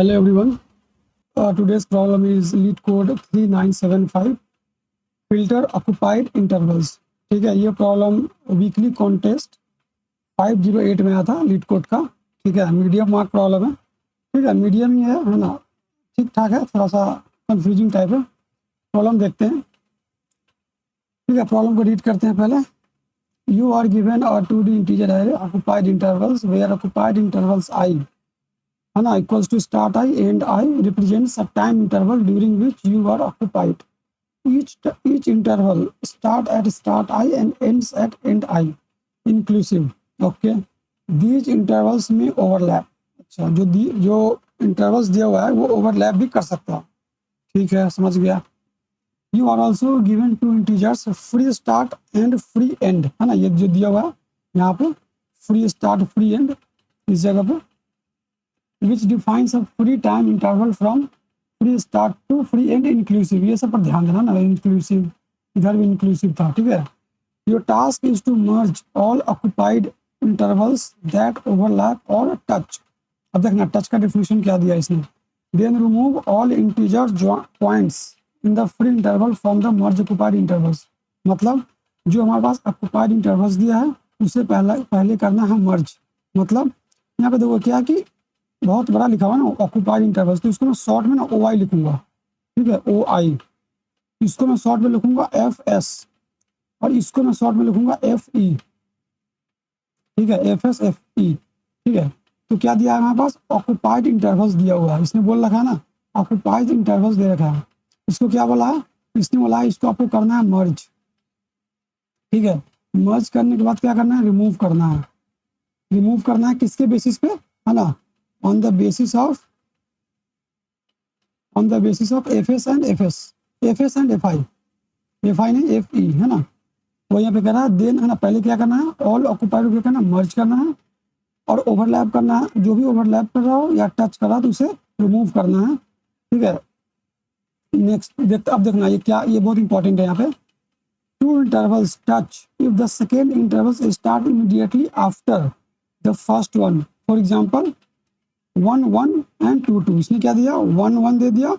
Hello everyone. Today's problem is lead code 3975 filter occupied intervals. ठीक है, ये problem weekly contest 508 में आया था लीड कोड का. ठीक है, मीडियम मार्क प्रॉब्लम है. ठीक है, मीडियम ही है ना, ठीक ठाक है, थोड़ा सा कंफ्यूजिंग टाइप है. प्रॉब्लम देखते हैं. ठीक है, प्रॉब्लम को रीड करते हैं पहले. यू आर गिवन और 2D इंटीजर है occupied intervals where occupied intervals i है ना equals to start i end i represents a time interval during which you are occupied. Each interval start at start I and ends at end I inclusive. Okay, these intervals में overlap. अच्छा, जो intervals दिया हुआ है वो overlap भी कर सकता है. ठीक है, समझ गया. You are also given two integers free start and free end है ना, ये जो दिया हुआ है यहाँ पे फ्री स्टार्ट फ्री एंड इस जगह पे, which defines a free time interval from free start to free end inclusive. ये सब पर ध्यान देना ना, इंक्लूसिव इधर भी इंक्लूसिव था. ठीक है, your task is to merge all occupied intervals that overlap or touch. अब देखना टच का डेफिनेशन क्या दिया इसने. Then remove all integer points in the free interval from the merge occupied intervals. मतलब जो हमारे पास ऑक्युपाइड इंटरवल्स दिया है उसे पहले करना है मर्ज. मतलब यहाँ पे देखो क्या कि बहुत बड़ा लिखा हुआ ना ऑक्युपाइड इंटरवल्स, तो इसको मैं शॉर्ट में ना ओ आई लिखूंगा. ठीक है, ओ आई. इसको मैं शॉर्ट में लिखूंगा एफ एस और इसको मैं शॉर्ट में लिखूंगा एफ ई. ठीक है, एफ एस एफ ई. ठीक है, तो क्या दिया है हमारे पास ऑक्युपाइड इंटरवल्स दिया हुआ है. इसने बोल रखा है ना ऑक्युपाइड इंटरवल्स दे रखा है. इसको क्या बोला है, इसने बोला है इसको आपको करना है मर्ज. ठीक है, मर्ज करने के बाद क्या करना है, रिमूव करना है. रिमूव करना है किसके बेसिस पे है ना, on the basis of fs and fs and fi नहीं fe है ना. वो यहाँ पे कह रहा है देन है ना, पहले क्या करना है ऑल ऑक्युपाइड को क्या करना है मर्ज करना है और ओवरलैप करना है. जो भी ओवरलैप कर रहा हो या टच कर रहा है तो उसे रिमूव करना है. ठीक है, नेक्स्ट अब देखना ये क्या, ये बहुत इंपॉर्टेंट है यहाँ पे. Two intervals touch if the second intervals start immediately after the first one. For example 1 and 2 इसने क्या दिया 1 दे दिया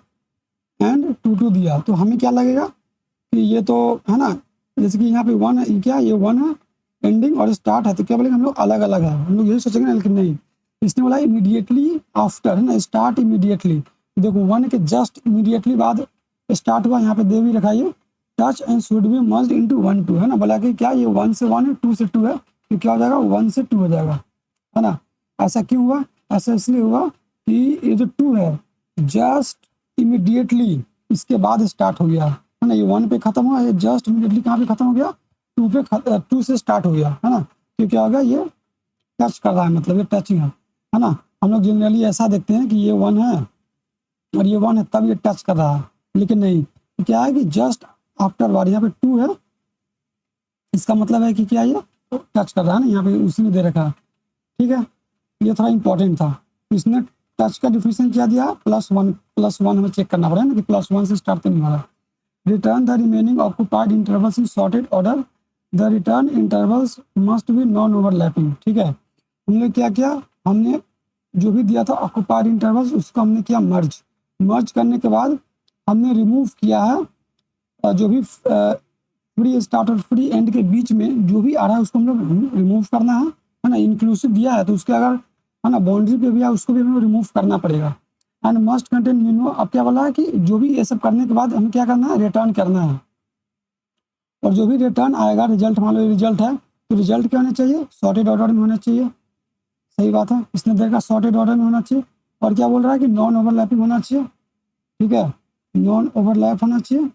एंड 2 दिया. तो हमें क्या लगेगा कि ये तो है ना, जैसे कि यहाँ पे 1 है, क्या ये 1 है एंडिंग और स्टार्ट है, तो क्या बोलेंगे हम लोग अलग अलग है, हम लोग यही सोचेंगे ना, लेकिन नहीं. इसने बोला इमीडिएटली आफ्टर है ना, स्टार्ट इमीडिएटली. देखो 1 के जस्ट इमीडिएटली बाद स्टार्ट हुआ, यहाँ पे दे भी रखा ये touch and should be merged into 1 2 है ना. बोला कि क्या ये 1 से 1 है 2 से 2 है, तो क्या हो जाएगा 1 से 2 हो जाएगा है ना. ऐसा क्यों हुआ, ऐसा इसलिए हुआ कि ये जो 2 है जस्ट इमीडिएटली इसके बाद स्टार्ट हो गया है ना. ये 1 पे खत्म हुआ, ये जस्ट इमीडिएटली कहाँ पे खत्म हो गया 2 से स्टार्ट हो गया है ना. तो क्या हो गया ये टच कर रहा है, मतलब ये टचिंग है ना. हम लोग जनरली ऐसा देखते हैं कि ये 1 है और ये 1 है तब ये टच कर रहा है, लेकिन नहीं. तो क्या है कि जस्ट आफ्टर वार यहाँ पे 2 है, इसका मतलब है कि क्या ये टच कर रहा है ना, यहाँ पे उसी ने दे रखा है. ठीक है, ये थोड़ा इंपॉर्टेंट था. इसने टच का डिफिनेशन क्या दिया +1 हमें चेक करना पड़ेगा ना कि +1 से स्टार्ट तो नहीं हो रहा. Return the remaining occupied intervals in sorted order. The return intervals must be non overlapping. ठीक है, हमने क्या किया, हमने जो भी दिया था ऑक्युपाइड इंटरवल्स उसको हमने किया मर्ज करने के बाद हमने रिमूव किया है जो भी फ्री स्टार्ट और फ्री एंड के बीच में जो भी आ रहा है उसको हम लोग रिमूव करना है ना. इंक्लूसिव दिया है तो उसके अगर है ना बाउंड्री पे भी है उसको भी हमें रिमूव करना पड़ेगा. And must contain minimum. अब क्या बोला है कि जो भी ये सब करने के बाद हमें क्या करना है, रिटर्न करना है. और जो भी रिटर्न आएगा रिजल्ट, मान लो रिजल्ट है तो रिजल्ट क्या होना चाहिए, सॉर्टेड ऑर्डर में होना चाहिए. सही बात है, इसने देखा सॉर्टेड ऑर्डर में होना चाहिए. और क्या बोल रहा है कि नॉन ओवरलैपिंग होना चाहिए. ठीक है, नॉन ओवरलैप होना चाहिए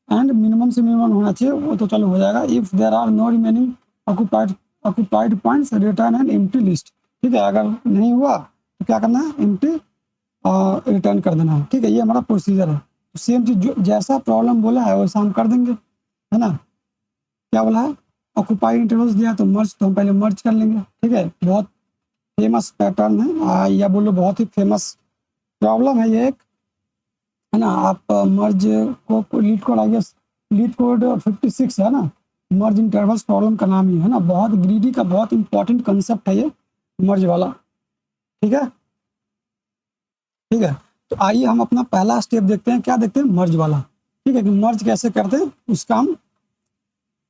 एंड मिनिमम से मिनिमम होना चाहिए. वो तो चलो हो जाएगा. If there are no remaining occupied points return and empty list. ठीक है, अगर नहीं हुआ तो क्या करना है, एम्प्टी रिटर्न कर देना है. ठीक है, ये हमारा प्रोसीजर है. सेम चीज जैसा प्रॉब्लम बोला है वैसा हम कर देंगे है ना. क्या बोला है ऑक्युपाइड इंटरवल्स दिया तो मर्ज, तो हम पहले मर्ज कर लेंगे. ठीक है, बहुत फेमस पैटर्न है या बोलो बहुत ही फेमस प्रॉब्लम है ये एक है ना. आप मर्ज को लीड कोड 56 है ना, मर्ज इंटरवल्स प्रॉब्लम का नाम ही है ना. बहुत ग्रीडी का बहुत इंपॉर्टेंट कंसेप्ट है ये मर्ज वाला. ठीक है. ठीक है, तो आइए हम अपना पहला स्टेप देखते हैं, क्या देखते हैं, मर्ज वाला। ठीक है, कि मर्ज कैसे करते हैं उसका हम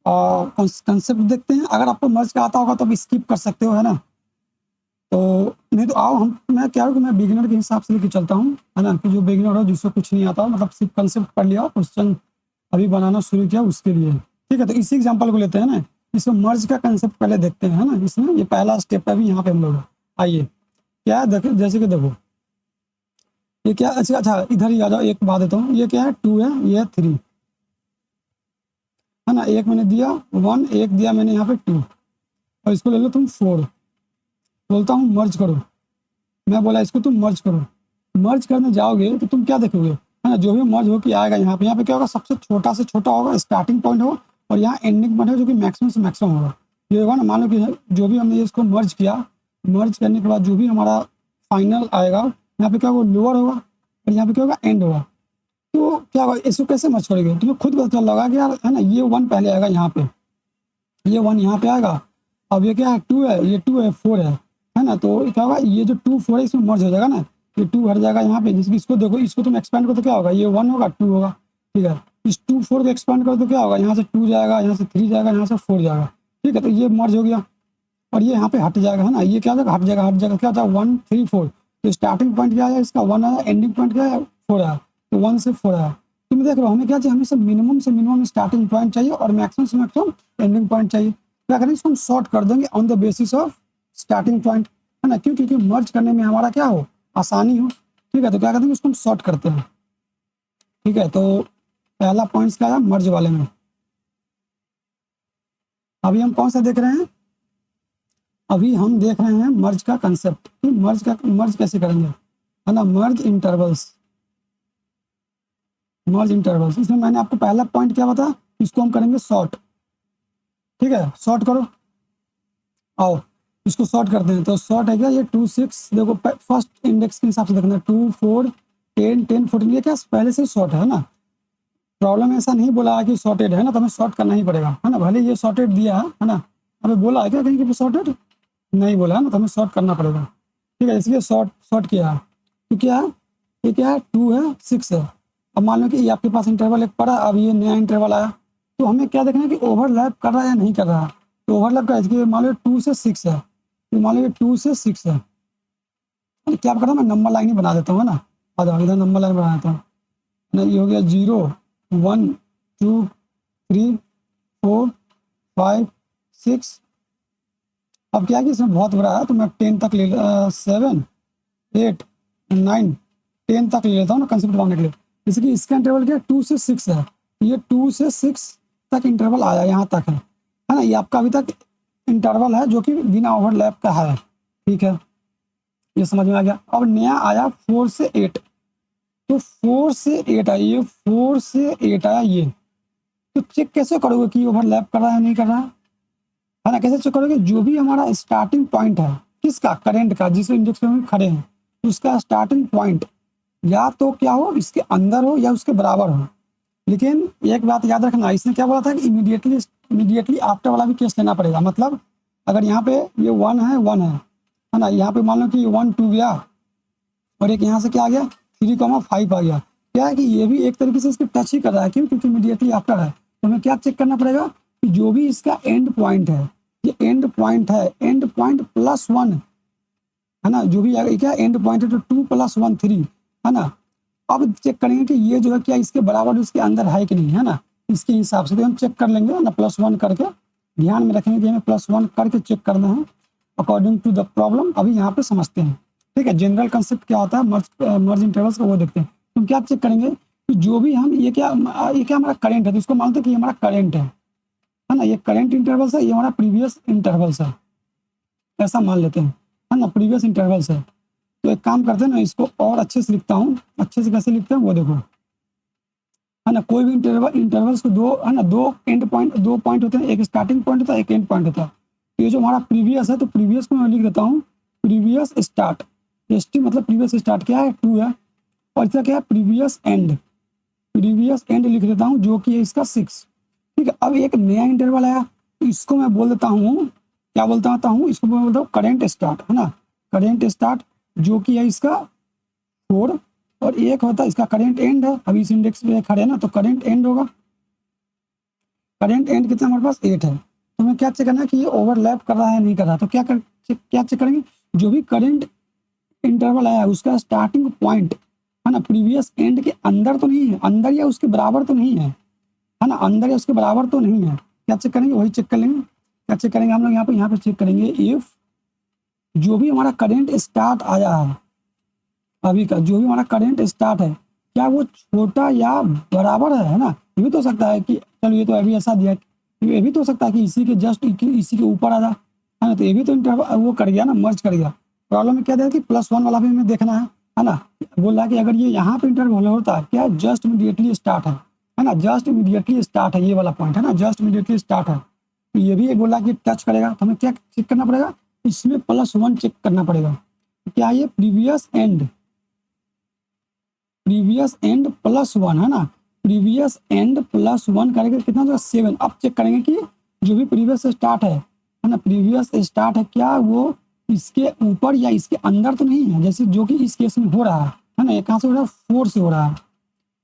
कंसेप्ट देखते हैं। अगर आपको मर्ज का आता होगा तो स्किप कर सकते हो, है ना। तो नहीं तो आओ हम, मैं क्या हूँ कि मैं बिगिनर के हिसाब से लेके चलता हूँ, है ना, कि जो बिगिनर हो जिसको कुछ नहीं आता हो, मतलब सिर्फ कंसेप्ट पढ़ लिया, क्वेश्चन अभी बनाना शुरू किया उसके लिए। ठीक है, तो इसी एग्जांपल को लेते हैं ना, इसमें मर्ज का कंसेप्ट पहले देखते हैं, है ना। इसमें ये पहला स्टेप है अभी यहाँ पे हम लोग। आइए, क्या है देखो, जैसे कि देखो ये क्या, अच्छा अच्छा इधर ही आ जाओ, एक बात देता हूँ, ये क्या है, 2 है, ये है 3, है ना। एक मैंने दिया 1, एक दिया मैंने यहाँ पे 2, और इसको ले लो तुम 4। बोलता हूँ मर्ज करो, मैं बोला इसको तुम मर्ज करो। मर्ज करने जाओगे तो तुम क्या देखोगे, है ना, जो भी मर्ज हो के आएगा यहाँ पे क्या होगा, सबसे छोटा से छोटा होगा, स्टार्टिंग पॉइंट होगा, और यहाँ एंडिंग पॉइंट है जो कि मैक्सिमम से मैक्सिमम होगा। ये होगा ना, मान लो कि जो भी हमने इसको मर्ज किया, मर्ज करने के बाद जो भी हमारा फाइनल आएगा, यहाँ पे क्या होगा, लोअर होगा, और यहाँ पे क्या होगा, एंड होगा। तो क्या होगा, इसको कैसे मर्ज करोगे, तुम्हें खुद पता चल लगा कि यार, है ना, ये 1 पहले आएगा यहाँ पे, ये 1 यहाँ पे आएगा, अब ये क्या है, 2 है, ये 2 है, 4 है ना। तो क्या होगा, ये जो 2 4 है इसमें मर्ज हो जाएगा ना, ये 2 हट जाएगा यहाँ पे। जैसे इसको देखो, इसको तुम एक्सपेंड करो तो क्या होगा, ये 1 होगा, 2 होगा। ठीक है, इस 2 4 को एक्सपेंड करो तो क्या होगा, यहाँ से 2 जाएगा, यहाँ से 3 जाएगा, यहाँ से 4 जाएगा। ठीक है, तो ये मर्ज हो गया, और ये यहाँ पे हट जाएगा, है ना, ये क्या हो जाएगा, हट जाएगा, क्या होता है, 1 3 4। तो स्टार्टिंग पॉइंट क्या है इसका, 1 आया, एंडिंग पॉइंट क्या है, 4 आया, तो 1 से 4 आया। तुम देख रहे हो, हमें क्या चाहिए, हमें सब मिनिमम से मिनिमम स्टार्टिंग पॉइंट चाहिए, और मैक्सिमम से मैक्सिमम एंडिंग पॉइंट चाहिए। क्या करेंगे, इसको हम सॉर्ट कर देंगे on the basis of starting point, है ना, क्यों, क्योंकि मर्ज करने में हमारा क्या हो, आसानी हो। ठीक है, तो क्या करते हैं, उसको हम सॉर्ट करते हैं। ठीक है, तो पहला पॉइंट क्या है, मर्ज वाले में। अभी हम कौन सा देख रहे हैं, अभी हम देख रहे हैं मर्ज का कंसेप्ट, कि मर्ज कैसे करेंगे, है ना, मर्ज इंटरवल्स। इसमें मैंने आपको पहला पॉइंट क्या बताया, इसको हम करेंगे शॉर्ट। ठीक है, शॉर्ट करो, आओ इसको शॉर्ट करते हैं। तो शॉर्ट है क्या, ये 2 6, देखो फर्स्ट इंडेक्स के हिसाब से देखना, 2 4 10 10 14, ये क्या पहले से शॉर्ट है ना। प्रॉब्लम ऐसा नहीं बोला है कि शॉर्टेड है ना, तो हमें शॉर्ट करना ही पड़ेगा, है ना, भले ये शॉर्टेड दिया है ना, हमें बोला है क्या कहीं कि शॉर्टेड नहीं बोला है ना, तो हमें शॉर्ट करना पड़ेगा। ठीक है, इसलिए शॉर्ट शॉर्ट किया है। तो क्या है, ये क्या है, 2 है, 6 है। अब मान लो कि ये आपके पास इंटरवल एक पड़ा, अब ये नया इंटरवल आया, तो हमें क्या देखना है कि ओवरलैप कर रहा है या नहीं कर रहा है। तो ओवरलैप का है, मान लो 2 से 6 है, तो मान लो 2 से 6 है, तो क्या करता हूँ मैं, नंबर लाइन ही बना देता हूँ, है ना। आ जाओ इधर, नंबर लाइन बना देता हूँ ना, ये हो गया 0 1 2 3 4 5 6। अब क्या है कि इसमें बहुत बड़ा है, तो मैं 10 तक ले 7 8 9 10 तक ले लेता हूँ ना, कंसेप्ट बनाने के लिए। जैसे कि इसका इंटरवल क्या है, 2 से 6 है, ये 2 से 6 तक इंटरवल आया, यहाँ तक है ना, ये आपका अभी तक इंटरवल है जो कि बिना ओवरलैप का है। ठीक है, ये समझ में आ गया। अब नया आया 4 से 8, तो 4 से 8 आया, ये 4 से 8 आया ये, तो चेक कैसे करोगे कि ओवरलैप कर रहा है नहीं कर रहा है ना। कैसे चेक करोगे, जो भी हमारा स्टार्टिंग पॉइंट है किसका, करंट का, जिस इंडेक्स पे हम खड़े हैं, उसका स्टार्टिंग पॉइंट या तो क्या हो, इसके अंदर हो या उसके बराबर हो। लेकिन एक बात याद रखना, इसने क्या बोला था कि इमीडिएटली आफ्टर वाला भी केस लेना पड़ेगा। मतलब अगर यहाँ पे ये 1 है, 1 है ना, यहाँ पे मान लो कि 1 2 गया, और एक यहाँ से क्या आ गया, 3,5 आ गया। क्या है कि ये भी एक तरीके से इसके टच ही कर रहा है, क्यों, क्योंकि इमीडिएटली आफ्टर है। तो हमें क्या चेक करना पड़ेगा कि जो भी इसका एंड पॉइंट है, ये एंड पॉइंट है, एंड पॉइंट +1, है ना, जो भी क्या एंड पॉइंट है, तो 2 + 1 3, है ना। अब चेक करेंगे कि ये जो है क्या इसके बराबर इसके अंदर है कि नहीं, है ना। इसके हिसाब से तो हम चेक कर लेंगे ना, +1 करके ध्यान में रखेंगे कि हमें +1 करके चेक करना है अकॉर्डिंग टू द प्रॉब्लम। अभी यहाँ पे समझते हैं। ठीक है, जनरल कंसेप्ट क्या होता है मर्ज इंटरवल्स का, वो देखते हैं। तो क्या चेक करेंगे कि जो भी हम ये क्या हमारा करंट है, तो इसको मानते हैं कि हमारा करंट है ना, ये करंट इंटरवल्स है, ये हमारा प्रीवियस इंटरवल्स है, ऐसा मान लेते हैं, है ना, प्रीवियस इंटरवल्स है। तो एक काम करते हैं ना, इसको और अच्छे से लिखता हूँ। अच्छे से कैसे लिखते हैं वो देखो, है ना। कोई भी इंटरवल्स को दो, है ना, दो पॉइंट होते हैं, एक स्टार्टिंग पॉइंट होता है, एक एंड पॉइंट होता है। तो ये जो हमारा प्रीवियस है, तो प्रीवियस को मैं लिख देता हूँ प्रीवियस स्टार्ट। एस टी मतलब प्रीवियस स्टार्ट क्या है, 2 है, और इसका क्या है, प्रीवियस एंड लिख देता हूँ, जो कि है इसका 6। ठीक है, अब एक नया इंटरवल आया, तो इसको मैं बोल देता हूँ, क्या बोलता हूँ, इसको मैं बोलता हूँ करेंट स्टार्ट, है ना, करेंट स्टार्ट, जो कि है इसका 4 और एक होता है इसका करंट एंड है, अभी इस इंडेक्स पे खड़े हैं ना, तो करंट एंड होगा, करंट एंड कितना हमारे पास 8 है। तो हमें क्या चेक करना है कि ये ओवरलैप कर रहा है नहीं कर रहा, तो क्या चेक करेंगे, जो भी करंट इंटरवल आया उसका स्टार्टिंग पॉइंट है ना प्रीवियस एंड के अंदर तो नहीं है, अंदर या उसके बराबर तो नहीं है ना, अंदर या उसके बराबर तो नहीं है। क्या चेक करेंगे, वही चेक कर लेंगे। क्या चेक करेंगे हम लोग यहाँ पे चेक करेंगे, इफ जो भी हमारा करंट स्टार्ट आया है अभी का, जो भी हमारा करंट स्टार्ट है क्या वो छोटा या बराबर है ना। ये भी तो हो सकता है कि चलो ये तो अभी ऐसा दिया, ये भी तो हो सकता है कि इसी के जस्ट इसी के ऊपर आ जा, है ना, तो ये भी तो इंटरवल वो कर गया ना, मर्ज कर गया। प्रॉब्लम में क्या दिया कि +1 वाला भी हमें देखना है ना। बोल रहा है कि अगर ये यहाँ पे इंटरवल होता है क्या, जस्ट इमीडिएटली स्टार्ट है ना, जस्ट इमीडिएटली स्टार्ट है, ये वाला पॉइंट है ना, जस्ट इमीडिएटली स्टार्ट है, तो ये भी बोला कि टच करेगा, तो हमें क्या चेक करना पड़ेगा, इसमें +1 चेक करना पड़ेगा। क्या ये प्रीवियस एंड +1 है ना, प्रीवियस एंड +1 करेंगे कितना होगा 7। अब चेक करेंगे कि जो भी प्रीवियस स्टार्ट है ना, प्रीवियस स्टार्ट है क्या वो इसके ऊपर या इसके अंदर तो नहीं है, जैसे जो कि इस केस में हो रहा है ना, ये कहाँ से हो रहा है 4 से हो रहा है।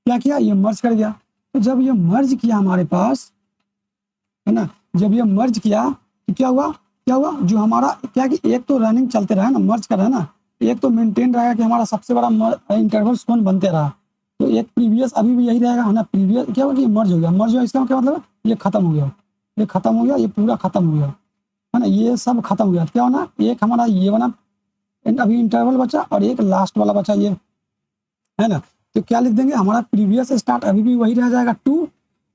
क्या किया, ये मर्ज कर गया। तो जब ये मर्ज किया हमारे पास है ना, जब ये मर्ज किया तो क्या हुआ जो हमारा क्या कि एक तो रनिंग चलते रहा ना, मर्ज कर रहा है ना, एक तो मेंटेन रहेगा कि हमारा सबसे बड़ा इंटरवल कौन बनते रहा, तो एक प्रीवियस अभी भी यही रहेगा है ना, प्रीवियस क्या हुआ कि मर्ज हो गया, मर्ज हुआ इसका क्या मतलब ये खत्म हो गया, ये खत्म हो गया, ये पूरा खत्म हो गया है ना, ये सब खत्म हो गया। क्या होना, एक हमारा ये बना अभी इंटरवल बचा और एक लास्ट वाला बचा ये, है ना। तो क्या लिख देंगे, हमारा प्रीवियस स्टार्ट अभी भी वही रह जाएगा 2,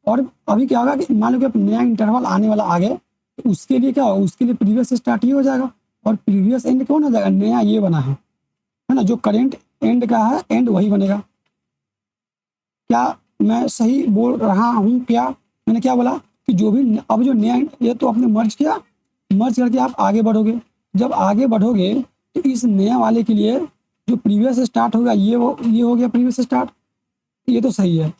और अभी क्या होगा कि मान लो कि नया इंटरवल आने वाला आगे, तो उसके लिए क्या होगा, उसके लिए प्रीवियस स्टार्ट ये हो जाएगा और प्रीवियस एंड कौन हो जाएगा, नया ये बना है ना, जो करेंट एंड का है एंड वही बनेगा। क्या मैं सही बोल रहा हूँ, क्या मैंने क्या बोला कि जो भी अब जो नया ये तो आपने मर्ज किया, मर्ज करके आप आगे बढ़ोगे, जब आगे बढ़ोगे तो इस नया वाले के लिए जो प्रीवियस स्टार्ट होगा ये हो गया प्रीवियस स्टार्ट, ये तो सही है।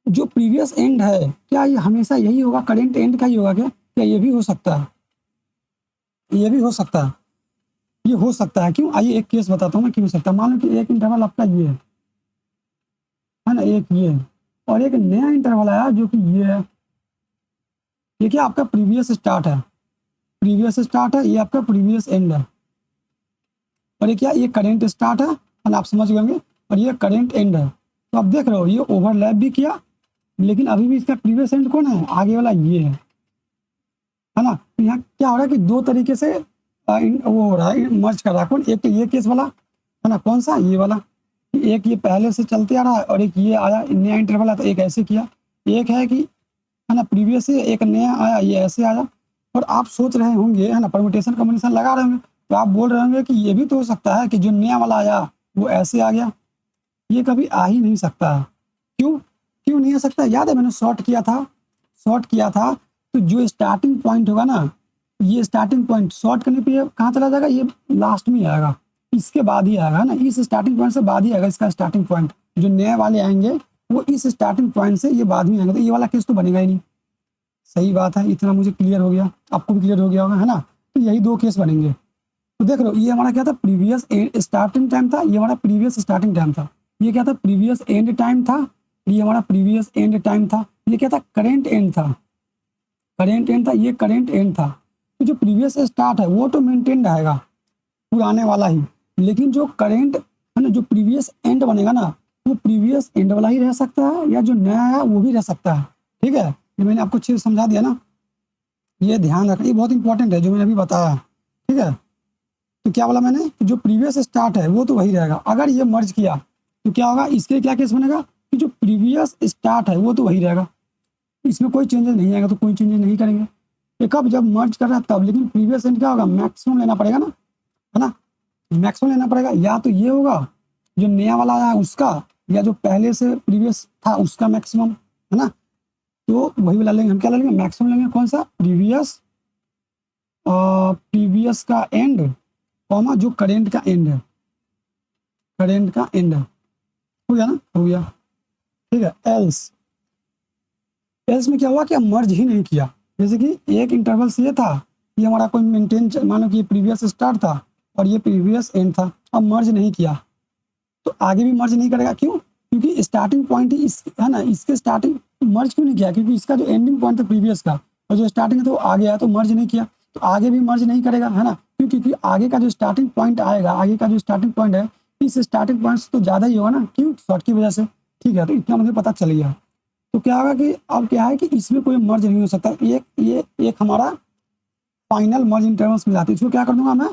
जो प्रीवियस एंड है क्या ये हमेशा यही होगा, करेंट एंड का ही होगा क्या ये भी हो सकता है, ये भी हो सकता है, ये हो सकता है। क्यों, आइए एक केस बताता हूँ मैं क्यों हो सकता है। मान लो कि एक इंटरवल आपका ये है ना, एक ये और एक नया इंटरवल आया जो कि ये है, ये क्या आपका प्रीवियस स्टार्ट है, प्रीवियस स्टार्ट है, ये आपका प्रीवियस एंड है, और ये क्या ये करेंट स्टार्ट है ना, आप समझ गए, और ये करेंट एंड है। तो आप देख रहे हो ये ओवरलैप भी किया, लेकिन अभी भी इसका प्रीवियस एंड कौन है, आगे वाला ये है ना। तो यहाँ क्या हो रहा है कि दो तरीके से वो हो रहा है, मर्ज कर रहा है कौन, एक तो ये केस वाला है ना, कौन सा ये वाला, एक ये पहले से चलते आ रहा है और एक ये आया नया इंटरवल आया तो एक ऐसे किया, एक है कि है ना प्रीवियस से एक नया आया ये ऐसे आया। और आप सोच रहे होंगे है ना, परम्यूटेशन कॉम्बिनेशन लगा रहे होंगे, तो आप बोल रहे होंगे कि ये भी तो हो सकता है कि जो नया वाला आया वो ऐसे आ गया, ये कभी आ ही नहीं सकता है। क्यों क्यों नहीं आ सकता, याद है मैंने शॉर्ट किया था, तो जो स्टार्टिंग पॉइंट होगा ना, ये स्टार्टिंग पॉइंट शॉर्ट करने पे ये कहाँ चला जाएगा, ये लास्ट में आएगा, इसके बाद ही आएगा ना, इस स्टार्टिंग पॉइंट से बाद ही आएगा इसका स्टार्टिंग पॉइंट, जो नए वाले आएंगे वो इस स्टार्टिंग पॉइंट से ये बाद में आएंगे, तो ये वाला केस तो बनेगा ही नहीं। सही बात है, इतना मुझे क्लियर हो गया, आपको भी क्लियर हो गया होगा है ना। तो यही दो केस बनेंगे। तो देख लो ये हमारा क्या था, प्रीवियस स्टार्टिंग टाइम था, ये हमारा प्रीवियस स्टार्टिंग टाइम था, ये क्या था प्रीवियस एंड टाइम था, ये हमारा प्रीवियस एंड टाइम था, ये क्या था करेंट एंड था, करेंट एंड था, ये करेंट एंड था। तो जो प्रीवियस स्टार्ट है वो तो मेंटेन रहेगा पुराने वाला ही, लेकिन जो करेंट है ना, जो प्रीवियस एंड बनेगा ना, वो प्रीवियस एंड वाला ही रह सकता है या जो नया है वो भी रह सकता है। ठीक है, ये मैंने आपको चीज समझा दिया ना, ये ध्यान रखना, ये बहुत इंपॉर्टेंट है जो मैंने अभी बताया। ठीक है, तो क्या बोला मैंने कि जो प्रीवियस स्टार्ट है वो तो वही रहेगा, अगर ये मर्ज किया तो क्या होगा, इसके क्या केस बनेगा कि जो प्रीवियस स्टार्ट है वो तो वही रहेगा, इसमें कोई चेंजेस नहीं आएगा, तो कोई चेंजेस नहीं करेंगे। ये कब, जब मर्ज कर रहा है तब, लेकिन प्रीवियस एंड क्या होगा, मैक्सिमम लेना पड़ेगा ना, है ना, मैक्सिमम लेना पड़ेगा, या तो ये होगा जो नया वाला आया उसका, या जो पहले से प्रीवियस था उसका मैक्सिमम, है ना। तो वही वाला लेंगे हम, क्या लेंगे मैक्सिमम लेंगे, कौन सा प्रीवियस का एंड कॉमा जो करेंट का एंड है, करेंट का एंड है, हो गया ना, हो गया। ठीक है, एल्स में क्या हुआ कि मर्ज ही नहीं किया, जैसे कि एक इंटरवल से ये था, ये हमारा कोई मेंटेन, मान लो कि ये प्रीवियस स्टार्ट था और ये प्रीवियस एंड था, अब मर्ज नहीं किया, तो आगे भी मर्ज नहीं करेगा। क्यों? क्योंकि स्टार्टिंग पॉइंट ही इस है ना, इसके स्टार्टिंग मर्ज क्यों नहीं किया? क्योंकि इसका जो एंडिंग पॉइंट था प्रीवियस का और जो स्टार्टिंग है तो आगे आया तो मर्ज नहीं किया, तो आगे भी मर्ज नहीं करेगा, है ना। क्यों? क्योंकि आगे का जो स्टार्टिंग पॉइंट आएगा, आगे का जो स्टार्टिंग पॉइंट है इस स्टार्टिंग पॉइंट से तो ज़्यादा ही होगा ना। क्यों? शॉर्ट की वजह से। ठीक है, तो इतना मुझे पता चल गया। तो क्या होगा कि अब क्या है कि इसमें कोई मर्ज नहीं हो सकता। ये एक हमारा फाइनल मर्ज इंटरवल्स मिलाती है। इसको क्या कर दूंगा मैं,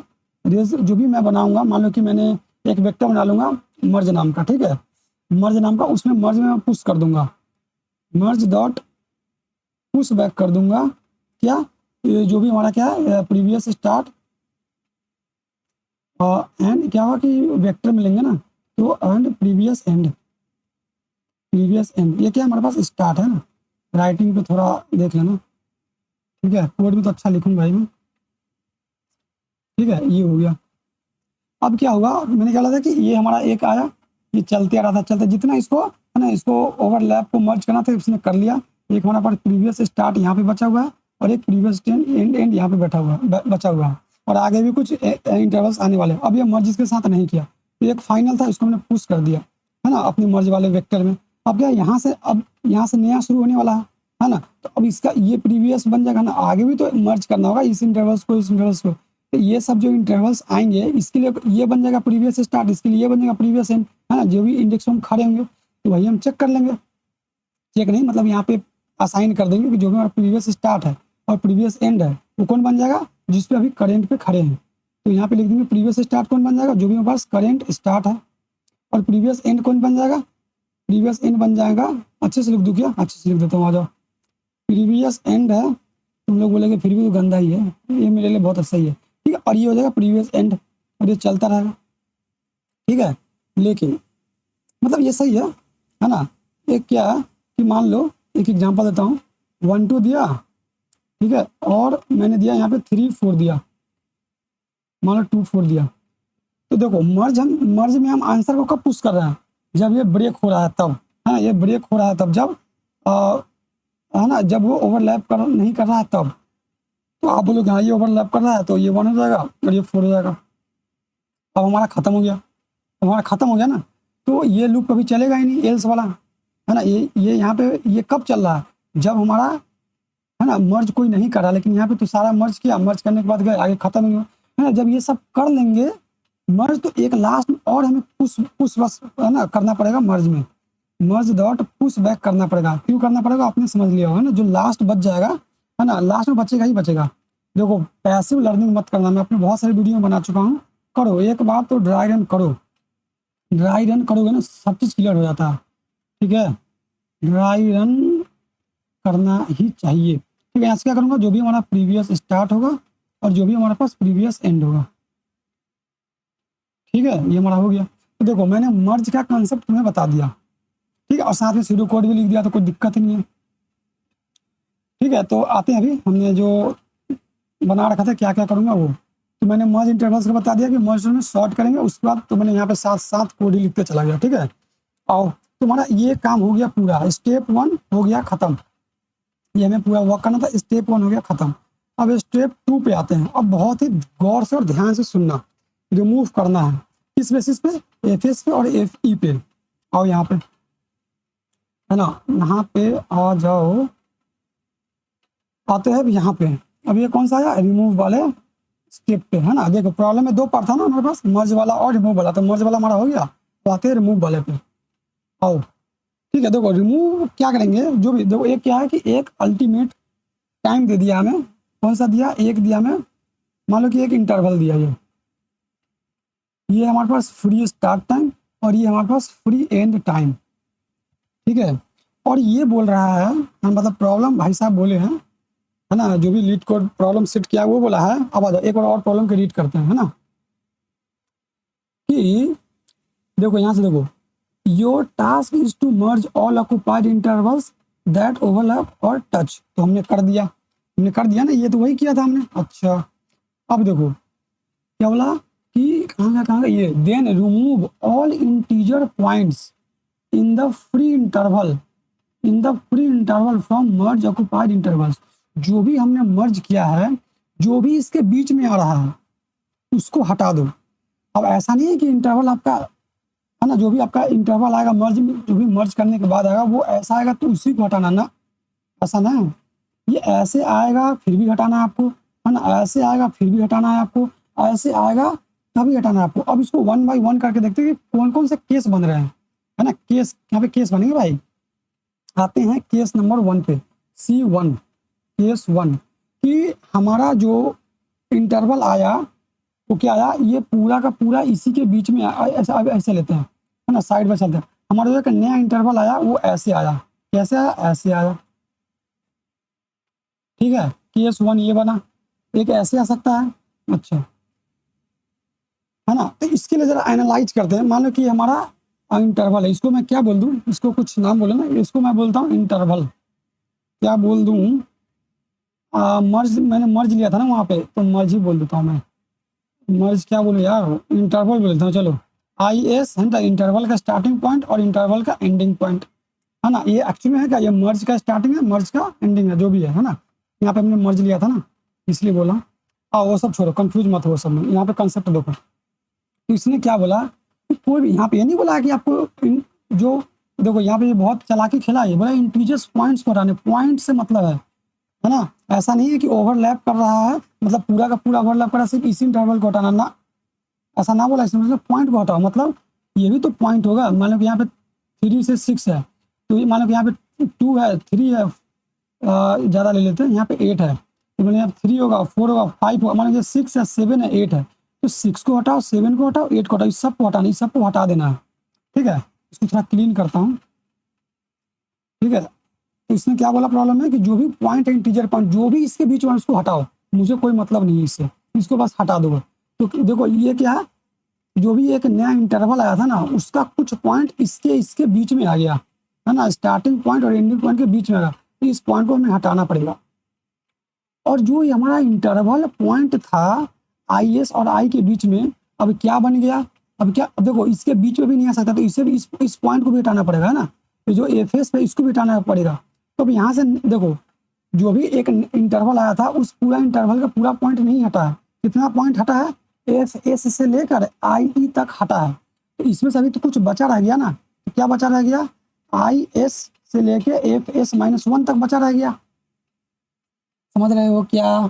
जो भी मैं बनाऊंगा, मान लो कि मैंने एक वेक्टर बना लूंगा मर्ज नाम का, ठीक है, मर्ज नाम का, उसमें मर्ज में मैं पुश कर दूंगा, मर्ज डॉट पुश बैक कर दूंगा। क्या? ये जो भी हमारा क्या है प्रीवियस स्टार्ट एंड क्या होगा कि वेक्टर मिलेंगे ना, तो and previous and, previous and, ये क्या हमारे पास स्टार्ट है ना। राइटिंग पे थोड़ा देख लेना, ठीक है, कोड भी तो अच्छा लिखूंगा ही मैं। ठीक है, ये हो गया। अब क्या होगा, मैंने क्या बोला था कि ये हमारा एक आया, ये चलते आ रहा था, चलते जितना इसको है ना, इसको ओवरलैप को मर्ज करना था इसने कर लिया। एक हमारा पास प्रीवियस स्टार्ट यहाँ पे बचा हुआ है और एक प्रीवियस एंड एंड यहाँ पे बैठा हुआ है, बचा हुआ है, और आगे भी कुछ इंटरवल्स आने वाले। अब ये मर्ज इसके साथ नहीं किया, तो एक फाइनल था, इसको मैंने पुश कर दिया, है ना, अपनी मर्ज वाले वेक्टर में। अब क्या यहाँ से, अब यहाँ से नया शुरू होने वाला है ना, तो अब इसका ये प्रीवियस बन जाएगा ना, आगे भी तो मर्ज करना होगा इस इंटरवल्स को, इस इंटरवल्स को। तो ये सब जो इंटरवल्स आएंगे इसके लिए ये बन जाएगा प्रीवियस स्टार्ट, इसके लिए ये बन जाएगा प्रीवियस एंड, है ना। जो भी इंडेक्स में हम खड़े होंगे तो वही हम चेक कर लेंगे, चेक नहीं मतलब यहाँ पे असाइन कर देंगे कि जो भी हमारा प्रीवियस स्टार्ट है और प्रीवियस एंड है वो कौन बन जाएगा, जिसपे अभी करेंट पे खड़े हैं। तो यहाँ पे लिख देंगे प्रीवियस स्टार्ट कौन बन जाएगा, जो भी हमारे पास करेंट स्टार्ट है, और प्रीवियस एंड कौन बन जाएगा, प्रीवियस एंड बन जाएगा। अच्छे से लिख दूँ क्या? अच्छे से लिख देता हूँ, आ जाओ। प्रीवियस एंड है, तुम लोग बोलेंगे फिर भी तो गंदा ही है, ये मेरे लिए बहुत सही है, ठीक है। और ये हो जाएगा प्रीवियस एंड और ये चलता रहेगा, ठीक है। लेकिन मतलब ये सही है ना। एक क्या है कि मान लो एक एग्जांपल देता हूँ, 1 2 दिया, ठीक है, और मैंने दिया यहाँ पे 3 4 दिया, मान लो 2 4 दिया। तो देखो मर्ज में हम आंसर को कब पुश कर रहे हैं, जब ये ब्रेक हो रहा है तब, है ना, ये ब्रेक हो रहा है तब, जब है ना, जब वो ओवरलैप कर नहीं कर रहा है तब। तो आप बोलोगे हाँ ये ओवरलैप कर रहा है तो ये 1 हो जाएगा और ये 4 हो जाएगा। अब हमारा खत्म हो गया, हमारा खत्म हो गया ना, तो ये लूप कभी चलेगा ही नहीं, एल्स वाला, है ना। ये यहाँ पे ये कब चल रहा है, जब हमारा है ना मर्ज कोई नहीं कर रहा, लेकिन यहाँ पे तो सारा मर्ज किया, मर्ज करने के बाद गए आगे खत्म ही हुआ, है ना। जब ये सब कर लेंगे मर्ज, तो एक लास्ट में और हमें पुश पुश बस है ना करना पड़ेगा मर्ज में, मर्ज डॉट पुश बैक करना पड़ेगा। क्यों करना पड़ेगा आपने समझ लिया होगा ना, जो लास्ट बच जाएगा है ना, लास्ट में बचेगा ही बचेगा। देखो पैसिव लर्निंग मत करना, मैं अपने बहुत सारे वीडियो बना चुका हूँ, करो एक बार तो ड्राई रन करो, ड्राई रन करोगे ना सब चीज़ क्लियर हो जाता है, ठीक है। ड्राई रन करना ही चाहिए, ठीक है। यहाँ से क्या करूँगा, जो भी हमारा प्रीवियस स्टार्ट होगा और जो भी हमारे पास प्रीवियस एंड होगा, ठीक है, ये हमारा हो गया। तो देखो मैंने मर्ज का कॉन्सेप्ट तुम्हें बता दिया, ठीक है, और साथ में सीडो कोड भी लिख दिया, तो कोई दिक्कत ही नहीं है, ठीक है। तो आते हैं, अभी हमने जो बना रखा था क्या क्या करूँगा वो, तो मैंने मर्ज इंटरवल्स का बता दिया कि मर्ज में शॉर्ट करेंगे, उसके बाद तो मैंने यहाँ पे साथ साथ कोड ही लिखते चला गया, ठीक है। और तुम्हारा ये काम हो गया पूरा, स्टेप 1 हो गया खत्म, ये हमें पूरा वर्क करना था, स्टेप 1 हो गया खत्म। अब स्टेप 2 पे आते हैं। अब बहुत ही गौर से और ध्यान से सुनना, रिमूव करना है किस बेसिस पे, एफ पे और एफ ई पे। आओ यहाँ पे, है ना, यहाँ पे आ जाओ, आते हैं यहाँ पे। अब ये कौन सा आया, रिमूव वाले स्टेप पे, है ना। देखो प्रॉब्लम में 2 पार्ट था ना हमारे पास, मर्ज वाला और रिमूव वाला, तो मर्ज वाला हमारा हो गया, तो आते हैं रिमूव वाले पे। आओ, ठीक है। देखो रिमूव क्या करेंगे, जो भी देखो, एक क्या है कि एक अल्टीमेट टाइम दे दिया हमें, कौन सा दिया, एक दिया हमें, मान लो कि एक इंटरवल दिया, ये हमारे पास फ्री स्टार्ट टाइम और ये हमारे पास फ्री एंड टाइम, ठीक है। और ये बोल रहा है, मतलब प्रॉब्लम भाई साहब बोले हैं, है ना, जो भी लीड कोड प्रॉब्लम सेट किया वो बोला है। अब आ जाओ एक बार और प्रॉब्लम के रीड करते हैं, है ना, कि देखो यहाँ से देखो, your task is to merge all occupied intervals that overlap or touch. तो हमने कर दिया, हमने कर दिया ना, ये तो वही किया था हमने। अच्छा अब देखो क्या बोला कि कहाँ ये, then remove all integer points in the free interval, in the free interval from merge occupied intervals. जो भी हमने मर्ज किया है, जो भी इसके बीच में आ रहा है उसको हटा दो। अब ऐसा नहीं है कि इंटरवल आपका है ना, जो भी आपका इंटरवल आएगा मर्ज में, जो भी मर्ज करने के बाद आएगा वो ऐसा आएगा तो उसी को हटाना ना, ऐसा ना, ये ऐसे आएगा फिर भी हटाना है आपको, है ना, ऐसे आएगा फिर भी हटाना है आपको, ऐसे आएगा तभी हटाना है आपको। अब इसको 1 बाय 1 करके देखते हैं कि कौन कौन से केस बन रहे हैं, है ना, केस यहाँ पे केस बनेंगे भाई। आते हैं केस नंबर 1 पे, C1, केस 1, कि हमारा जो इंटरवल आया वो क्या आया, ये पूरा का पूरा इसी के बीच में ऐसा, अब ऐसे लेते हैं, है ना, साइड बाय चलते हैं। हमारा जो एक नया इंटरवल आया वो ऐसे आया, कैसे आया, ऐसे आया, ठीक है, केस 1 ये बना, एक ऐसे आ सकता है, अच्छा, है ना। तो इसके लिए जरा एनालाइज करते हैं। मान लो कि हमारा इंटरवल है, इसको मैं क्या बोल दूं, इसको कुछ नाम बोले ना, इसको मैं बोलता हूँ इंटरवल, क्या बोल दूं, मर्ज, मैंने मर्ज लिया था ना वहां पे, तो मर्ज ही बोल देता हूँ मैं, मर्ज क्या बोलूं यार, इंटरवल बोल देता हूँ, चलो। IS है ना, इंटरवल का स्टार्टिंग पॉइंट और इंटरवल का एंडिंग पॉइंट, है ना, ये एक्चुअली है क्या, ये मर्ज का स्टार्टिंग है, मर्ज का एंडिंग है, जो भी है ना। यहाँ पे हमने मर्ज लिया था ना, इसलिए बोला। वो सब छोड़ो, कंफ्यूज मत हो वो सब में, यहाँ पे कंसेप्ट देखो। तो इसने क्या बोला कि कोई भी, यहाँ पे ये नहीं बोला कि आपको जो, देखो यहाँ पे ये बहुत चालाकी खेला, ये बोला इंटीजर्स पॉइंट्स को हटाने, पॉइंट से मतलब है ना, ऐसा नहीं है कि ओवरलैप कर रहा है, मतलब पूरा का पूरा ओवरलैप कर रहा है, सिर्फ इसी इंटरवल को हटाना ना, ऐसा ना बोला इसने, मतलब पॉइंट को हटाओ, मतलब ये भी तो पॉइंट होगा। मान लो कि यहाँ पे 3 से 6 है, तो ये मान लो कि यहाँ पे 2 है, 3 है, ज़्यादा ले लेते हैं, यहाँ पे 8 है, तो मैंने यहाँ 3 होगा, 4 होगा, 5 होगा, मान लीजिए 6 है, 7 है, 8 है, तो 6 को हटाओ, 7 को हटाओ, 8 को हटाओ, इस सब को हटाना, इस सब को हटा देना है, ठीक है। इसको थोड़ा क्लीन करता हूँ, ठीक है। तो इसमें क्या बोला, प्रॉब्लम है कि जो भी पॉइंट है, इंटीजर पॉइंट जो भी इसके बीच में, उसको हटाओ, मुझे कोई मतलब नहीं है इससे, इसको बस हटा दो। तो देखो ये क्या है, जो भी एक नया इंटरवल आया था ना, उसका कुछ पॉइंट इसके इसके बीच में आ गया, है ना, स्टार्टिंग पॉइंट और एंडिंग पॉइंट के बीच में आ गया, तो इस पॉइंट को हमें हटाना पड़ेगा। और जो ये हमारा इंटरवल पॉइंट था IS और I के बीच में, अब क्या बन गया, अब क्या, अब देखो इसके बीच में भी नहीं आ सकता, तो इसे भी इस पॉइंट को भी हटाना पड़ेगा, है ना, तो जो FS पे इसको भी हटाना पड़ेगा। तो अब यहाँ से देखो, जो भी एक इंटरवल आया था, उस पूरा इंटरवल का पूरा पॉइंट नहीं हटा है, कितना पॉइंट हटा है, FS से लेकर IE तक हटा है, तो इसमें से अभी तो कुछ बचा रह गया ना, तो क्या बचा रह गया, IS से लेके FS-1 तक बचा रह गया। समझ रहे हो क्या,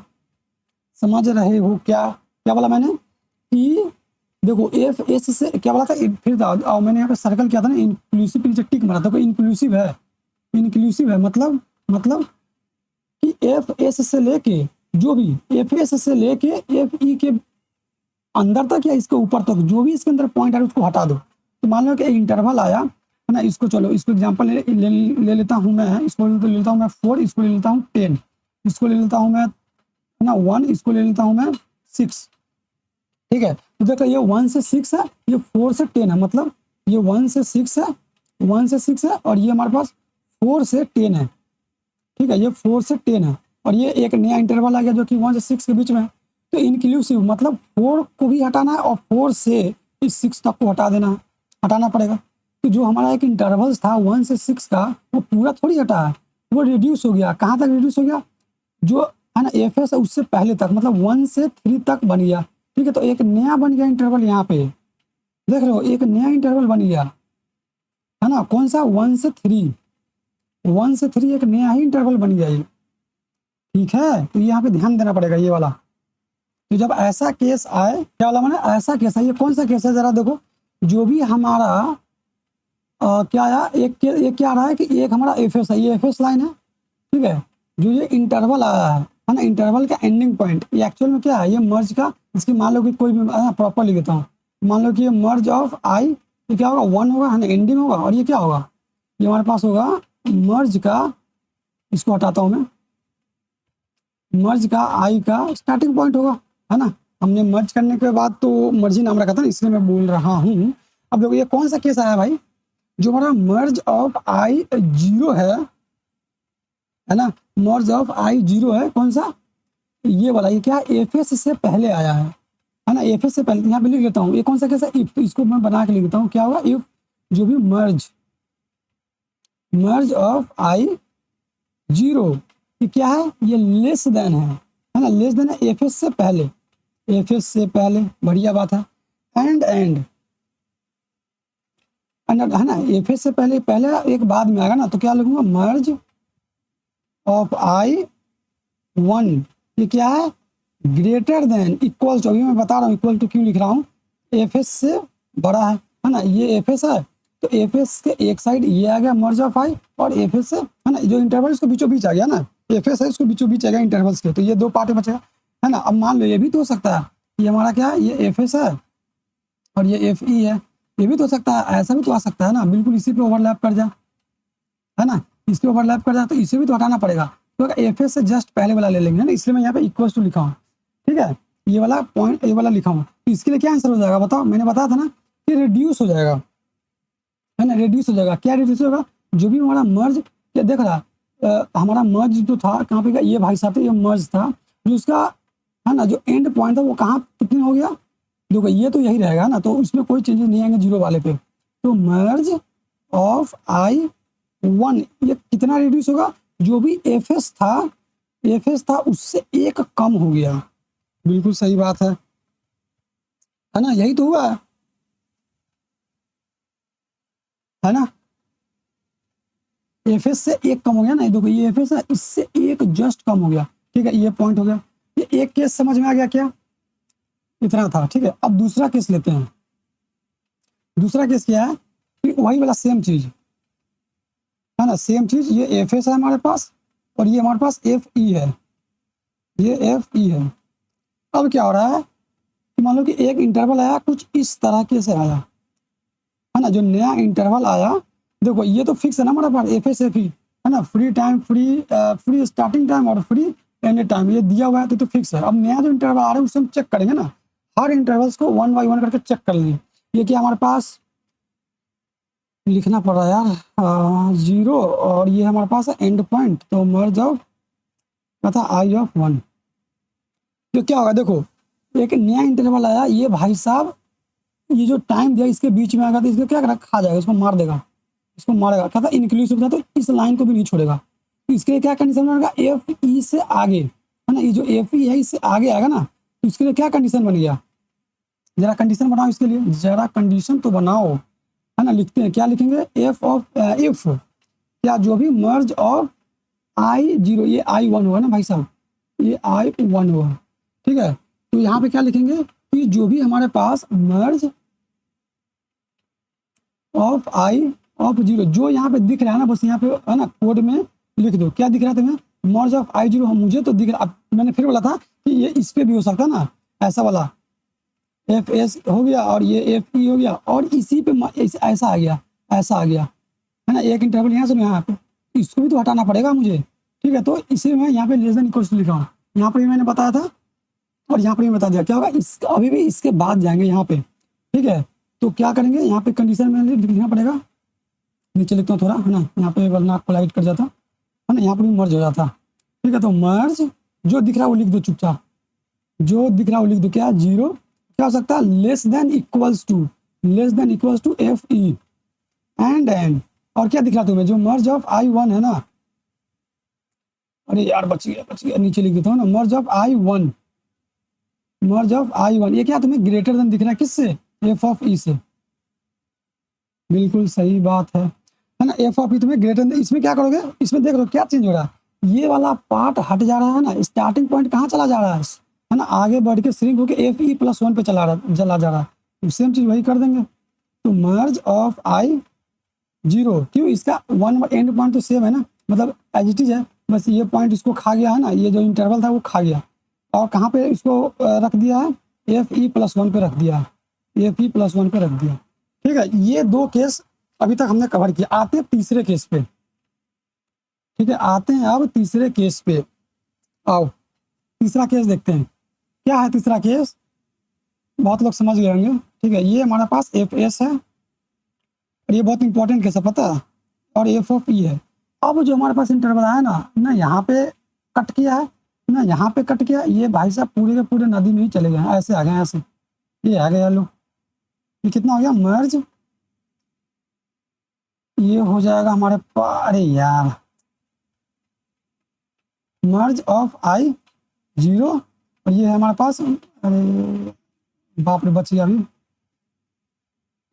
समझ रहे हो क्या, क्या बोला मैंने कि देखो FS से क्या बोला था, फिर मैंने यहाँ पे सर्कल किया था ना, इंक्लूसिव, नीचे टिक मारा था, इंक्लूसिव है, इंक्लूसिव है, मतलब कि FS से लेके, जो भी FS से लेके FE के अंदर तक या इसके ऊपर तक, जो भी इसके अंदर पॉइंट है उसको हटा दो। तो मान लो कि इंटरवल आया, है ना, इसको चलो, इसको एग्जांपल ले लेता हूँ मैं, इसको ले लेता हूँ मैं 4, इसको ले लेता हूँ 10, इसको ले लेता हूँ मैं, है ना, 1, इसको ले लेता हूँ मैं 6, ठीक है। तो देखो ये 1 से 6 है, ये 4 से 10 है, मतलब ये 1 से 6 है, 1 से 6 है, और ये हमारे पास 4 से 10 है, ठीक है, ये 4 से 10 है, और ये एक नया इंटरवल आ गया जो कि 1 से 6 के बीच में है। तो इंक्लूसिव मतलब 4 को भी हटाना है और 4 से इस 6 तक को हटा देना है, हटाना पड़ेगा। तो जो हमारा एक इंटरवल था 1 से 6 का, वो पूरा थोड़ी हटा है, वो रिड्यूस हो गया, कहाँ तक रिड्यूस हो गया, जो है ना FS है उससे पहले तक, मतलब 1 से 3 तक बन गया, ठीक है। तो एक नया बन गया इंटरवल, यहाँ पे देख रहे हो, एक नया इंटरवल बन गया, है ना, कौन सा, 1 से 3, 1 से 3 एक नया ही इंटरवल बन गया ये, ठीक है। तो यहाँ पे ध्यान देना पड़ेगा ये वाला। तो जब ऐसा केस आए, क्या वाला मैंने, ऐसा केस है, ये कौन सा केस है, जरा देखो, जो भी हमारा क्या आया, एक क्या आ रहा है कि एक हमारा FS है, ये FS लाइन है, ठीक है। जो ये इंटरवल आया है ना, इंटरवल का एंडिंग पॉइंट, ये एक्चुअल में क्या है, ये मर्ज का, इसकी मान लो कि कोई भी प्रॉपर लिख देता हूँ, मान लो कि ये मर्ज ऑफ I, ये क्या होगा, 1 होगा, है ना, एंडिंग होगा, और ये क्या होगा, ये हमारे पास होगा मर्ज का, इसको हटाता हूँ मैं, मर्ज का I का स्टार्टिंग पॉइंट होगा, है ना। हमने मर्ज करने के बाद तो मर्जी नाम रखा था ना, इसलिए मैं बोल रहा हूँ। अब देखो ये कौन सा केस आया भाई, जो हमारा मर्ज ऑफ I 0 है ना, मर्ज ऑफ I 0 है, कौन सा, ये वाला, ये क्या FS से पहले आया है ना, FS से पहले, यहाँ पे लिख लेता हूँ, ये कौन सा केस है, इफ, तो इसको मैं बना के लिख देता हूँ, क्या होगा, इफ जो भी मर्ज ऑफ I 0, ये क्या है, ये लेस देन है ना, लेस देन है FS से पहले, FS से पहले, बढ़िया बात है, एंड अंडर है ना, एफ एस से पहले पहले एक बाद में आएगा ना, तो क्या लिखूंगा, मर्ज ऑफ आई वन, ये क्या है, ग्रेटर देन इक्वल टू, अभी मैं बता रहा हूँ इक्वल टू क्यों लिख रहा हूँ, एफ एस से बड़ा है ना, ये एफ एस है, तो एफ एस के एक साइड ये आ गया मर्ज ऑफ आई, और एफ एस से है ना जो इंटरवल इसको बीचों बीच आ गया ना, एफ एस है इसको बीचों बीच आ गया इंटरवल्स के, तो ये दो पार्ट बचेगा है ना। अब मान लो ये भी तो हो सकता है, ये हमारा क्या है, ये एफ एस है और ये एफ ई है, ये भी तो हो सकता है, ऐसा भी तो आ सकता है ना, बिल्कुल इसी पे ओवरलैप कर जाए है ना, इस पे ओवरलैप कर जाए तो इसे भी तो हटाना पड़ेगा, तो एफ एस से जस्ट पहले वाला ले लेंगे है ना, इसलिए मैं यहाँ पे इक्वल टू लिखा हूँ, ठीक है, ये वाला पॉइंट ये वाला लिखा हूँ, तो इसके लिए क्या आंसर हो जाएगा बताओ, मैंने बताया था ना कि रिड्यूस हो जाएगा है ना, रिड्यूस हो जाएगा, क्या रिड्यूस होगा, जो भी हमारा मर्ज, क्या देख रहा हमारा मर्ज जो था कहाँ पे, ये भाई साहब ये मर्ज था, जो उसका है ना जो एंड पॉइंट था वो कहाँ कितने हो गया, देखो ये तो यही रहेगा ना, तो उसमें कोई चेंजेस नहीं आएंगे जीरो वाले पे, तो मर्ज ऑफ आई वन, ये कितना रिड्यूस होगा, जो भी एफ एस था उससे एक कम हो गया, बिल्कुल सही बात है ना, यही तो हुआ है ना, एफ एस से एक कम हो गया ना, देखो ये एफ एस है इससे एक जस्ट कम हो गया, ठीक है, ये पॉइंट हो गया, ये एक केस समझ में आ गया क्या, इतना था, ठीक है। अब दूसरा केस लेते हैं, दूसरा केस क्या है कि वही वाला सेम चीज है ना, सेम चीज, ये एफ एस है हमारे पास और ये हमारे पास एफ ई है, ये एफ ई है। अब क्या हो रहा है कि मान लो कि एक इंटरवल आया कुछ इस तरह के से आया है ना, जो नया इंटरवल आया, देखो ये तो फिक्स है ना हमारे पास एफ एस एफ ई है ना, free time free starting time और फ्री एंड टाइम, ये दिया हुआ है तो फिक्स है। अब नया जो इंटरवल आ रहा है उससे हम चेक करेंगे ना, हर इंटरवल्स को वन बाई वन करके चेक कर लेंगे। ये क्या हमारे पास लिखना पड़ रहा है यार, जीरो, और ये हमारे पास है एंड पॉइंट, तो मर्ज ऑफ था आई ऑफ वन, तो क्या होगा देखो, एक नया इंटरवल आया, ये भाई साहब ये जो टाइम दिया इसके बीच में आएगा तो इसको क्या खा जाएगा, इसको मार देगा, इसको मारेगा, क्या था इंक्लूसिव था, तो इस लाइन को भी नहीं छोड़ेगा, तो इसके लिए क्या कंडीशन बनेगा, एफ ई से आगे है ना, ये जो एफ ई है इससे आगे आएगा ना, तो इसके लिए क्या कंडीशन बन गया, जरा कंडीशन बनाओ इसके लिए, जरा कंडीशन तो बनाओ है ना, लिखते हैं क्या लिखेंगे, एफ ऑफ इफ, क्या जो भी मर्ज ऑफ आई जीरो, ये आई वन होगा ना भाई साहब, ये आई वन होगा, ठीक है, तो यहाँ पे क्या लिखेंगे कि जो भी हमारे पास मर्ज ऑफ आई ऑफ जीरो, जो यहाँ पे दिख रहा है ना, बस यहाँ पे है ना कोड में लिख दो, क्या दिख रहा है तुम्हें, मर्ज ऑफ आई जीरो, मुझे तो दिख रहा, अब मैंने फिर बोला था कि ये इस पे भी हो सकता है ना, ऐसा वाला एफ एस हो गया और ये एफ ई हो गया, और इसी पे ऐसा आ गया, ऐसा आ गया है ना, एक इंटरवल यहाँ से यहाँ पे, इसको भी तो हटाना पड़ेगा मुझे, ठीक है, तो इसे मैं यहाँ पे लेस देन इक्वल टू लिखा हूँ, यहाँ पर भी मैंने बताया था और यहाँ पर भी बता दिया, क्या होगा इस अभी भी इसके बाद जाएंगे यहाँ पे, ठीक है, तो क्या करेंगे यहाँ पे कंडीशन में लिखना पड़ेगा, नीचे लिखता हूँ थोड़ा है ना, यहाँ पे वरना कोलाइड कर जाता है ना, यहाँ पर भी मर्ज हो जाता, ठीक है, तो मर्ज जो दिख रहा है वो लिख दो चुपचाप, जो दिख रहा है वो लिख दो, क्या जीरो, क्या हो सकता है less than equals to F E and, और क्या दिख रहा तुम्हें, जो मर्ज ऑफ आई वन है ना, अरे यार बच गया, नीचे लिख देता हूँ ना, मर्ज ऑफ आई वन, ये क्या तुम्हें ग्रेटर देन दिख रहा है किससे, एफ ऑफ ई से, बिल्कुल सही बात है ना, एफ ऑफ ई तुम्हें ग्रेटर देन, इसमें क्या करोगे, इसमें देख लो क्या चेंज हो रहा है, ये वाला पार्ट हट जा रहा है ना, स्टार्टिंग पॉइंट कहाँ चला जा रहा है ना, आगे बढ़ के श्रिंक होकर एफ ई प्लस वन पे चला जा रहा है, सेम चीज वही कर देंगे, तो मर्ज ऑफ आई जीरो, क्यों इसका वन एंड पॉइंट तो सेम है ना, मतलब एज इट इज है, बस ये पॉइंट इसको खा गया है ना, ये जो इंटरवल था वो खा गया, और कहाँ पे इसको रख दिया है, एफ ई प्लस वन पे रख दिया है, एफ ई प्लस वन पे रख दिया, ठीक है, ये दो केस अभी तक हमने कवर किया, आते हैं तीसरे केस पे, ठीक है, आते हैं अब तीसरे केस पे, आओ तीसरा केस देखते हैं, क्या है तीसरा केस, बहुत लोग समझ गए होंगे, ठीक है, ये हमारे पास एफ एस है और ये बहुत इंपॉर्टेंट केस है पता है, और एफ ऑफ ई है। अब जो हमारे पास इंटरवल आया ना यहाँ पे कट किया है ना, यहाँ पे कट किया, ये भाई साहब पूरे के पूरे नदी में ही चले गए, ऐसे आ गए, ऐसे ये आ गया लो, ये कितना हो गया मर्ज, ये हो जाएगा हमारे पास, अरे यार मर्ज ऑफ आई जीरो, और ये है हमारे पास, अरे बाप रे बच गया, अभी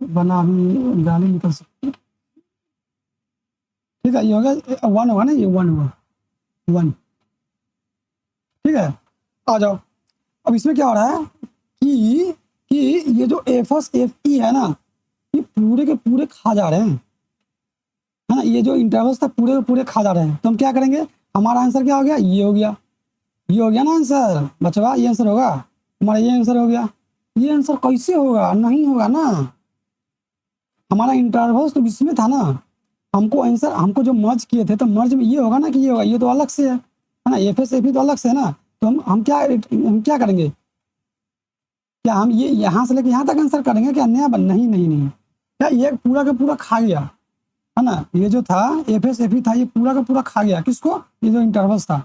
बना, अभी गाली निकल सकती ठीक है, ये हो गया 1 होगा ना, ये 1 हुआ 1। ठीक है, आ जाओ। अब इसमें क्या हो रहा है कि ये जो एफएस एफई है ना, ये पूरे के पूरे खा जा रहे हैं, है ना। ये जो इंटरवल्स था पूरे के पूरे खा जा रहे हैं। तो हम क्या करेंगे, हमारा आंसर क्या हो गया, ये हो गया, ये हो गया ना आंसर बचवा, ये आंसर होगा हमारा, ये आंसर हो गया। ये आंसर कैसे होगा, नहीं होगा ना, हमारा इंटरवल्स तो इसमें था ना। हमको आंसर, हमको जो मर्ज किए थे तो मर्ज में ये होगा ना कि ये होगा, ये तो अलग से है ना, एफएस एफई तो अलग से है ना। तो हम क्या करेंगे, क्या हम ये यहाँ से लेके यहाँ तक आंसर करेंगे क्या, नया बन, नहीं नहीं नहीं, क्या ये पूरा का पूरा खा गया, है ना। ये जो था एफएस एफई था, ये पूरा का पूरा खा गया किसको, ये जो इंटरवल्स था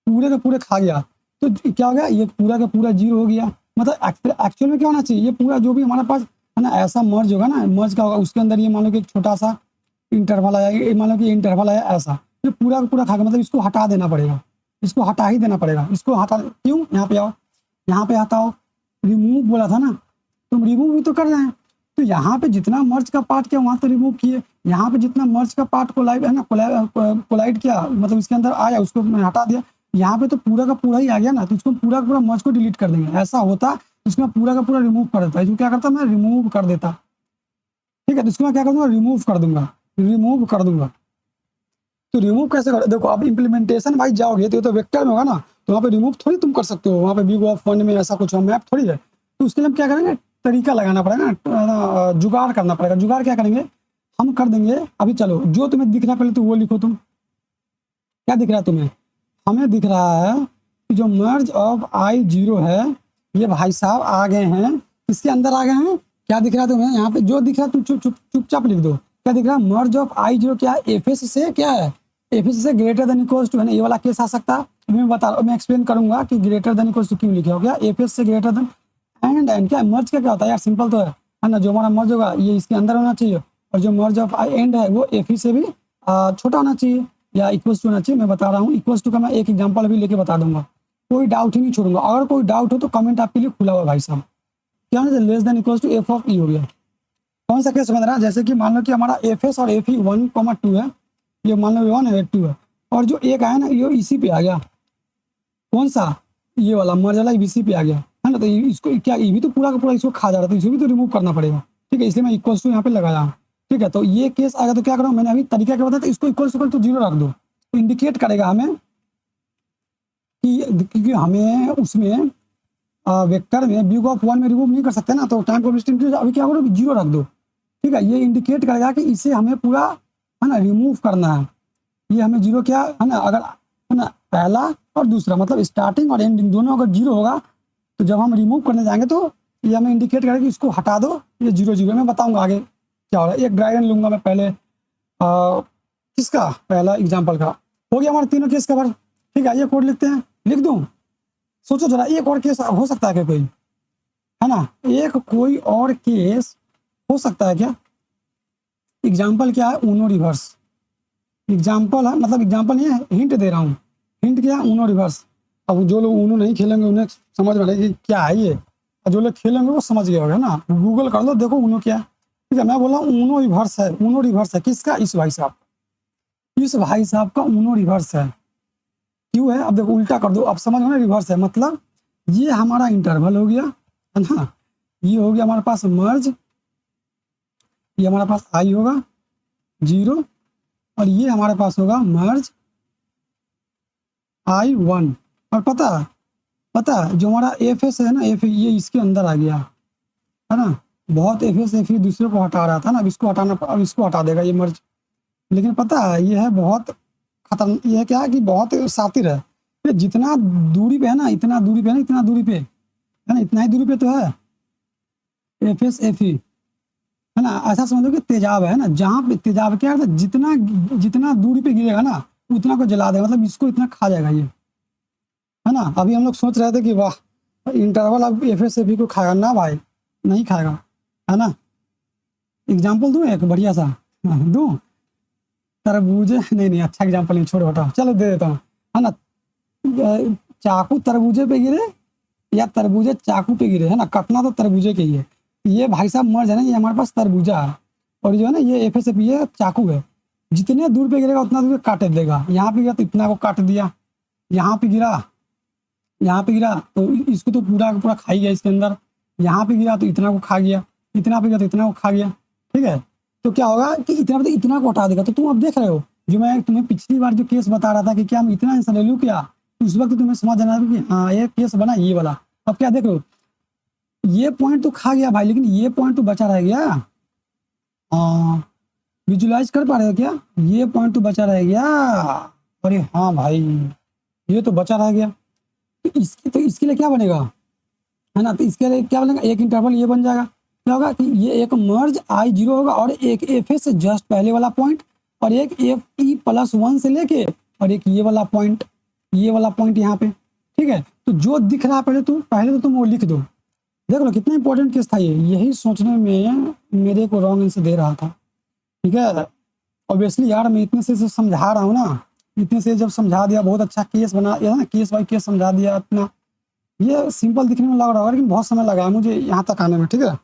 पूरे के पूरे खा गया। तो क्या हो गया, ये पूरा का पूरा जीरो हो गया। मतलब एक्चुअल में क्या होना चाहिए, ये पूरा जो भी हमारे पास है ना ऐसा मर्ज होगा ना, मर्ज का होगा उसके अंदर ये मान लो कि एक छोटा सा इंटरवल आया, ये मान लो कि इंटरवल आया ऐसा, ये पूरा का पूरा खा गया, मतलब इसको हटा देना पड़ेगा, इसको हटा ही देना पड़ेगा, इसको हटा, क्यों, यहाँ पे आओ, यहाँ पे हटाओ, रिमूव बोला था ना, तुम रिमूव भी तो कर रहे हैं। तो यहाँ पे जितना मर्ज का पार्ट किया वहां तो रिमूव किए, यहाँ पे जितना मर्ज का पार्ट कोलाइड है ना, कोलाइड किया, मतलब इसके अंदर आया उसको मैं हटा दिया। यहाँ पे तो पूरा का पूरा ही आ गया ना, तो इसको पूरा का पूरा मर्ज को डिलीट कर देंगे। ऐसा होता तो इसको मैं पूरा का पूरा रिमूव कर देता, इसको क्या करता मैं रिमूव कर देता। ठीक है, तो इसको मैं क्या कर दूंगा, रिमूव कर दूंगा, रिमूव कर दूंगा। तो रिमूव कैसे कर, देखो अब इम्प्लीमेंटेशन भाई जाओगे तो ये तो वेक्टर में होगा ना, तो वहाँ पे रिमूव थोड़ी तुम कर सकते हो, वहाँ पे बिग ऑफ वन में ऐसा कुछ मैप थोड़ी है। तो उसके लिए हम क्या करेंगे, तरीका लगाना पड़ेगा ना, जुगाड़ करना पड़ेगा। जुगाड़ क्या करेंगे, हम कर देंगे। अभी चलो जो तुम्हें दिख रहा है पहले तो वो लिखो, तुम क्या दिख रहा है तुम्हें, हमें दिख रहा है कि जो मर्ज ऑफ आई जीरो है, ये भाई साहब आ गए हैं, किसके अंदर आ गए हैं, क्या दिख रहा है तुम्हें यहाँ पे, जो दिख रहा है तुम चुपचाप लिख दो। क्या दिख रहा है, मर्ज ऑफ आई जीरो क्या है, एफएस से क्या है, एफएस से ग्रेटर देन इक्वल्स टू, है ना, ये वाला केस आ सकता है। मैं बता रहा हूँ, मैं एक्सप्लेन करूंगा कि ग्रेटर देन इक्वल्स टू क्यों लिखे हो गया, एफएस से ग्रेटर देन, एंड क्या मर्ज का क्या होता है यार, सिंपल तो है ना, जो हमारा मर्ज होगा ये इसके अंदर होना चाहिए, और जो मर्ज ऑफ आई एंड है वो एफ से भी छोटा होना चाहिए या इक्वल्स टू होना चाहिए। मैं बता रहा हूँ इक्वल्स टू का मैं एक एग्जांपल अभी लेके बता दूंगा, कोई डाउट ही नहीं छोड़ूंगा। अगर कोई डाउट हो तो कमेंट आपके लिए खुला हुआ भाई साहब। क्या होना चाहिए, less than equals to F of E हो गया। कौन सा केस समझ रहा है, जैसे कि मान लो कि हमारा एफ एस और एफ ई 1,2 है, ये मान लो 1 है 2 है, और जो एक आया ना ये इसी पे आ गया, कौन सा, ये वाला मर्ज वाला इसी पे आ गया, है ना। तो इसको क्या, ये भी तो पूरा का पूरा इसको खा जा रहा था, इसको भी तो रिमूव करना पड़ेगा। ठीक है, इसलिए मैं इक्वल्स टू यहाँ पे लगाया हूँ। ठीक है, तो ये केस आएगा तो क्या करो, मैंने अभी तरीका क्या बताया था, इसको इक्वल्स टू जीरो रख दो, तो इंडिकेट करेगा हमें कि, क्योंकि हमें उसमें वेक्टर में बिग ऑफ 1 में रिमूव नहीं कर सकते ना, तो टाइम कॉन्स्टेंट अभी क्या करो, जीरो रख दो। ठीक है, ये इंडिकेट करेगा कि इसे हमें पूरा है ना रिमूव करना है, ये हमें जीरो क्या है ना, अगर है ना पहला और दूसरा मतलब स्टार्टिंग और एंडिंग दोनों अगर जीरो होगा, तो जब हम रिमूव करने जाएंगे तो ये हमें इंडिकेट करेगा कि इसको हटा दो, ये जीरो जीरो। मैं बताऊंगा आगे क्या हो रहा है। एक ड्राइगन लूंगा मैं पहले, किसका, पहला एग्जाम्पल का। हो गया हमारे तीनों केस कवर। ठीक है, ये कोड लिखते हैं, लिख दूं, सोचो जरा, एक और केस हो सकता है क्या कोई, है ना, एक कोई और केस हो सकता है क्या। एग्जाम्पल क्या है, ऊनो रिवर्स। एग्जाम्पल है, मतलब एग्जाम्पल नहीं है, हिंट दे रहा हूँ। हिंट क्या है, ऊनो रिवर्स। अब जो लोग ऊनो नहीं खेलेंगे उन्हें समझ में आएगी क्या है ये, और जो लोग खेलेंगे वो समझ गए होंगे ना, गूगल कर लो, देखो ऊनो क्या है। ठीक है, मैं बोला ऊनो रिवर्स है, ऊनो रिवर्स है किसका, इस भाई साहब, इस भाई साहब का ऊनो रिवर्स है। क्यों है, अब देखो उल्टा कर दो, अब समझ ना, रिवर्स है मतलब ये हमारा इंटरवल हो गया, है ना, ये हो गया हमारे पास मर्ज, ये हमारे पास आई होगा जीरो, और ये हमारे पास होगा मर्ज I1। और पता है जो हमारा एफ एस है ना, एफ ये इसके अंदर आ गया, है ना, बहुत एफ एस एफ दूसरे को हटा रहा था ना, अब इसको हटाना, अब इसको हटा देगा ये मर्ज। लेकिन पता है ये है बहुत खतरनाक, ये क्या है कि बहुत शातिर है, ये जितना दूरी पे है ना, इतना दूरी पे है ना, इतना दूरी पे है ना, इतना ही दूरी पे तो है एफ एस एफ है ना। ऐसा समझो कि तेजाब है ना, जहाँ पे तेजाब क्या है, जितना जितना दूरी पे गिरेगा ना उतना को जला देगा, मतलब इसको इतना खा जाएगा ये, है ना। अभी हम लोग सोच रहे थे कि वाह इंटरवल अब एफ एस को खाएगा, ना भाई नहीं खाएगा, है ना। एग्जाम्पल दूं एक बढ़िया सा, दूं, तरबूजे, नहीं नहीं अच्छा एग्जाम्पल नहीं, छोड़ो हटाओ, चलो दे देता हूँ, है ना। चाकू तरबूजे पे गिरे या तरबूजे चाकू पे गिरे, है ना, कटना तो तरबूजे के ही है। ये भाई साहब मर्ज है ना, ये हमारे पास तरबूजा है, और जो है ना ये एफ एस ये चाकू है। जितने दूर पे गिरेगा उतना दूर काट देगा। यहाँ पे गिरा तो इतना को काट दिया, यहाँ पे गिरा, यहाँ पे गिरा तो इसको तो पूरा का पूरा खा ही गया इसके अंदर, यहाँ पे गिरा तो इतना को खा गया, इतना पे गिरा तो इतना को खा गया। ठीक है, तो क्या होगा कि इतना पे तो इतना को हटा देगा। तो तुम अब देख रहे हो, जो मैं तुम्हें पिछली बार जो केस बता रहा था कि क्या मैं इतना आंसर ले लूँ क्या, उस वक्त तुम्हें समझ जाना कि हाँ ये केस बना ये वाला। अब क्या देख रहे हो, ये पॉइंट तो खा गया भाई, लेकिन ये पॉइंट तो बचा रह गया। हाँ, विजुलाइज कर पा रहे हो क्या, ये पॉइंट तो बचा रह गया। अरे हाँ भाई, ये तो बचा रह गया। तो इसके लिए क्या बनेगा, है ना, तो इसके लिए क्या बनेगा, एक इंटरवल ये बन जाएगा। क्या होगा कि ये एक मर्ज आई जीरो होगा और एक एफ से जस्ट पहले वाला पॉइंट, और एक एफ ई प्लस वन से लेके, और एक ये वाला पॉइंट, ये वाला पॉइंट यहाँ पे। ठीक है, तो जो दिख रहा है पहले तो तुम वो लिख दो। देख लो कितना इंपॉर्टेंट केस था ये, यही सोचने में मेरे को रॉन्ग आंसर दे रहा था। ठीक है, ऑब्वियसली यार मैं इतने से समझा रहा हूँ ना, इतने से जब समझा दिया, बहुत अच्छा केस बना दिया ना, केस बाई केस समझा दिया अपना। ये सिंपल दिखने में लग रहा होगा लेकिन बहुत समय लगा है मुझे यहाँ तक आने में। ठीक है,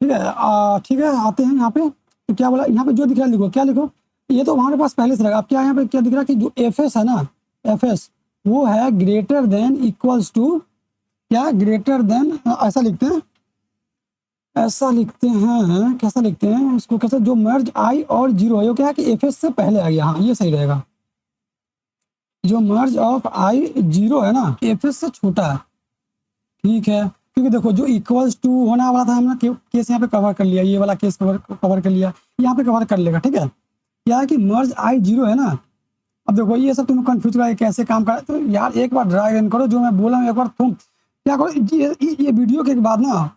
ठीक है, ठीक है, आते हैं यहाँ पे। तो क्या बोला, यहाँ पे जो दिख रहा है लिखो, क्या लिखो, ये तो हमारे पास पहले से रहेगा। अब क्या यहाँ पे क्या दिख रहा है कि जो एफ एस है ना, एफ एस वो है ग्रेटर देन इक्वल्स टू, क्या ग्रेटर देन, ऐसा लिखते हैं, ऐसा लिखते हैं, कैसा लिखते हैं इसको, कैसे, जो मर्ज आई और जीरो है वो क्या है कि एफ एस से पहले आ गया। हाँ ये सही रहेगा, जो मर्ज ऑफ आई जीरो है ना एफ एस से छोटा है। ठीक है, क्योंकि देखो जो इक्वल्स टू होना वाला था हमने केस यहाँ पे कवर कर लिया, ये वाला केस कवर कर लिया, यहाँ पे कवर कर लेगा। ठीक है, क्या है कि मर्ज आई जीरो है ना। अब देखो ये सब तुम्हें कंफ्यूज करा कैसे काम कर, तो यार एक बार ड्राई रन करो, जो मैं बोला हूँ एक बार तुम क्या करो, ये वीडियो के बाद ना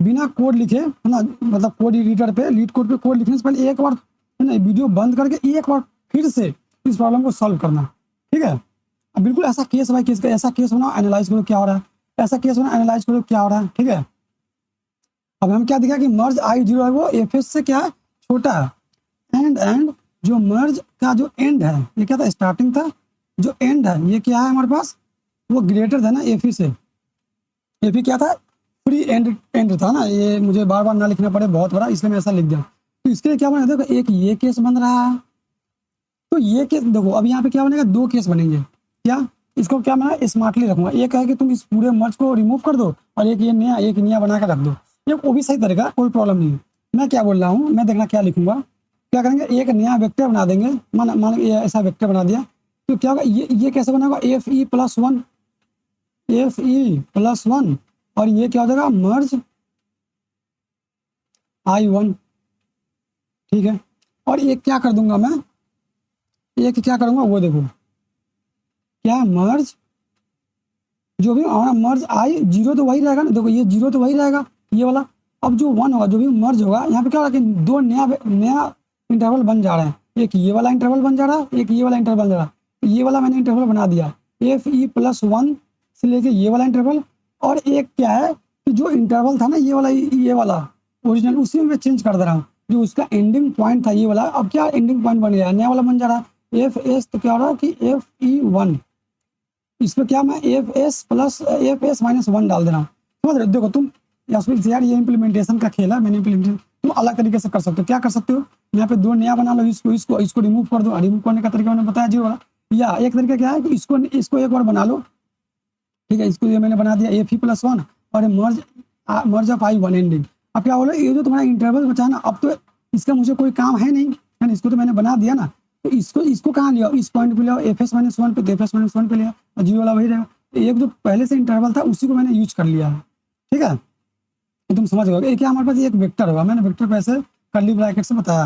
बिना कोड लिखे, है ना, मतलब कोड एडिटर पे लीड कोड पे कोड लिखने से पहले एक बार, है ना, वीडियो बंद करके एक बार फिर से इस प्रॉब्लम को सॉल्व करना। ठीक है, अब बिल्कुल ऐसा केस बाय केस का, ऐसा केस बनाओ, एनालाइज करो क्या हो रहा है, ऐसा केस बनाओ, एनालाइज करो क्या हो रहा है। ठीक है, अब हम क्या दिखा कि मर्ज आई जीरो है वो एफ एस से क्या है छोटा है, एंड जो मर्ज का जो एंड है ये क्या था, स्टार्टिंग था, जो एंड है ये क्या है हमारे पास, वो ग्रेटर था ना एफ ई से। एफ ई क्या था, फ्री एंड था ना, ये मुझे बार बार ना लिखना पड़े बहुत बड़ा, इसलिए मैं ऐसा लिख दिया। तो इसके लिए क्या बना, देखो एक ये केस बन रहा है, तो ये केस देखो, अब यहाँ पे क्या बनेगा, दो केस बनेंगे। क्या, इसको क्या मैं स्मार्टली रखूंगा, एक है कि तुम इस पूरे मर्ज को रिमूव कर दो, और एक नया बना के रख दो, ये वो भी सही तरीका, कोई प्रॉब्लम नहीं। मैं क्या बोल रहा हूँ, मैं देखना क्या लिखूंगा, क्या करेंगे, एक नया वेक्टर बना देंगे, मान ये ऐसा वेक्टर बना दिया, तो क्या होगा, ये कैसे बनेगा, F E plus one, F E plus one, और ये क्या हो जाएगा, मर्ज आई वन। ठीक है, और एक क्या कर दूंगा मैं, एक क्या करूंगा वो देखो, क्या मर्ज, जो भी हमारा मर्ज आई जीरो तो वही रहेगा ना, देखो ये जीरो तो वही रहेगा ये वाला। अब जो वन होगा, जो भी मर्ज होगा, यहाँ पे क्या होगा कि दो नया इंटरवल बन जा रहे हैं, एक ये वाला इंटरवल बन जा रहा है, एक ये वाला इंटरवल बन जा रहा है। ये वाला मैंने इंटरवल बना दिया एफ ई प्लस वन से लेके ये वाला इंटरवल, और एक क्या है कि जो इंटरवल था ना ये वाला ओरिजिनल, उसी में मैं चेंज कर दे रहा हूँ, जो उसका एंडिंग पॉइंट था ये वाला, अब क्या एंडिंग पॉइंट बन गया, नया वाला बन जा रहा है एफ एस, तो क्या हो रहा है कि एफ ई वन, इसमें क्या मैं F S plus F S minus one डाल देना। समझ रहे हो, देखो तुम यार ये इम्प्लीमेंटेशन का खेल है, मैंने इम्प्लीमेंटेशन तुम अलग तरीके से कर सकते हो। क्या कर सकते हो, यहाँ पे दो नया बना लो, इसको रिमूव कर दो, रिमूव करने का तरीका मैंने बताया जीरो वाला, या एक तरीका क्या है कि इसको एक बार बना लो। ठीक है, इसको ये मैंने बना दिया एफ ई प्लस वन, और मर्ज ऑफ आई वन एंडिंग। अब क्या बोलो, ये जो तुम्हारा इंटरवल बचा ना, अब तो इसका मुझे कोई काम है नहीं, है ना, इसको तो मैंने बना दिया ना, तो इसको कहाँ लिया, इस पॉइंट पे लिया एफ एस माइनस वन पे, तो एफ एस माइनस वन पे लिया, और जीरो वाला वही रहेगा। तो एक जो पहले से इंटरवल था उसी को मैंने यूज कर लिया है। ठीक है, तो तुम समझ गए, क्या हमारे पास एक वेक्टर होगा, मैंने वेक्टर को ऐसे कर्ली ब्रैकेट से बताया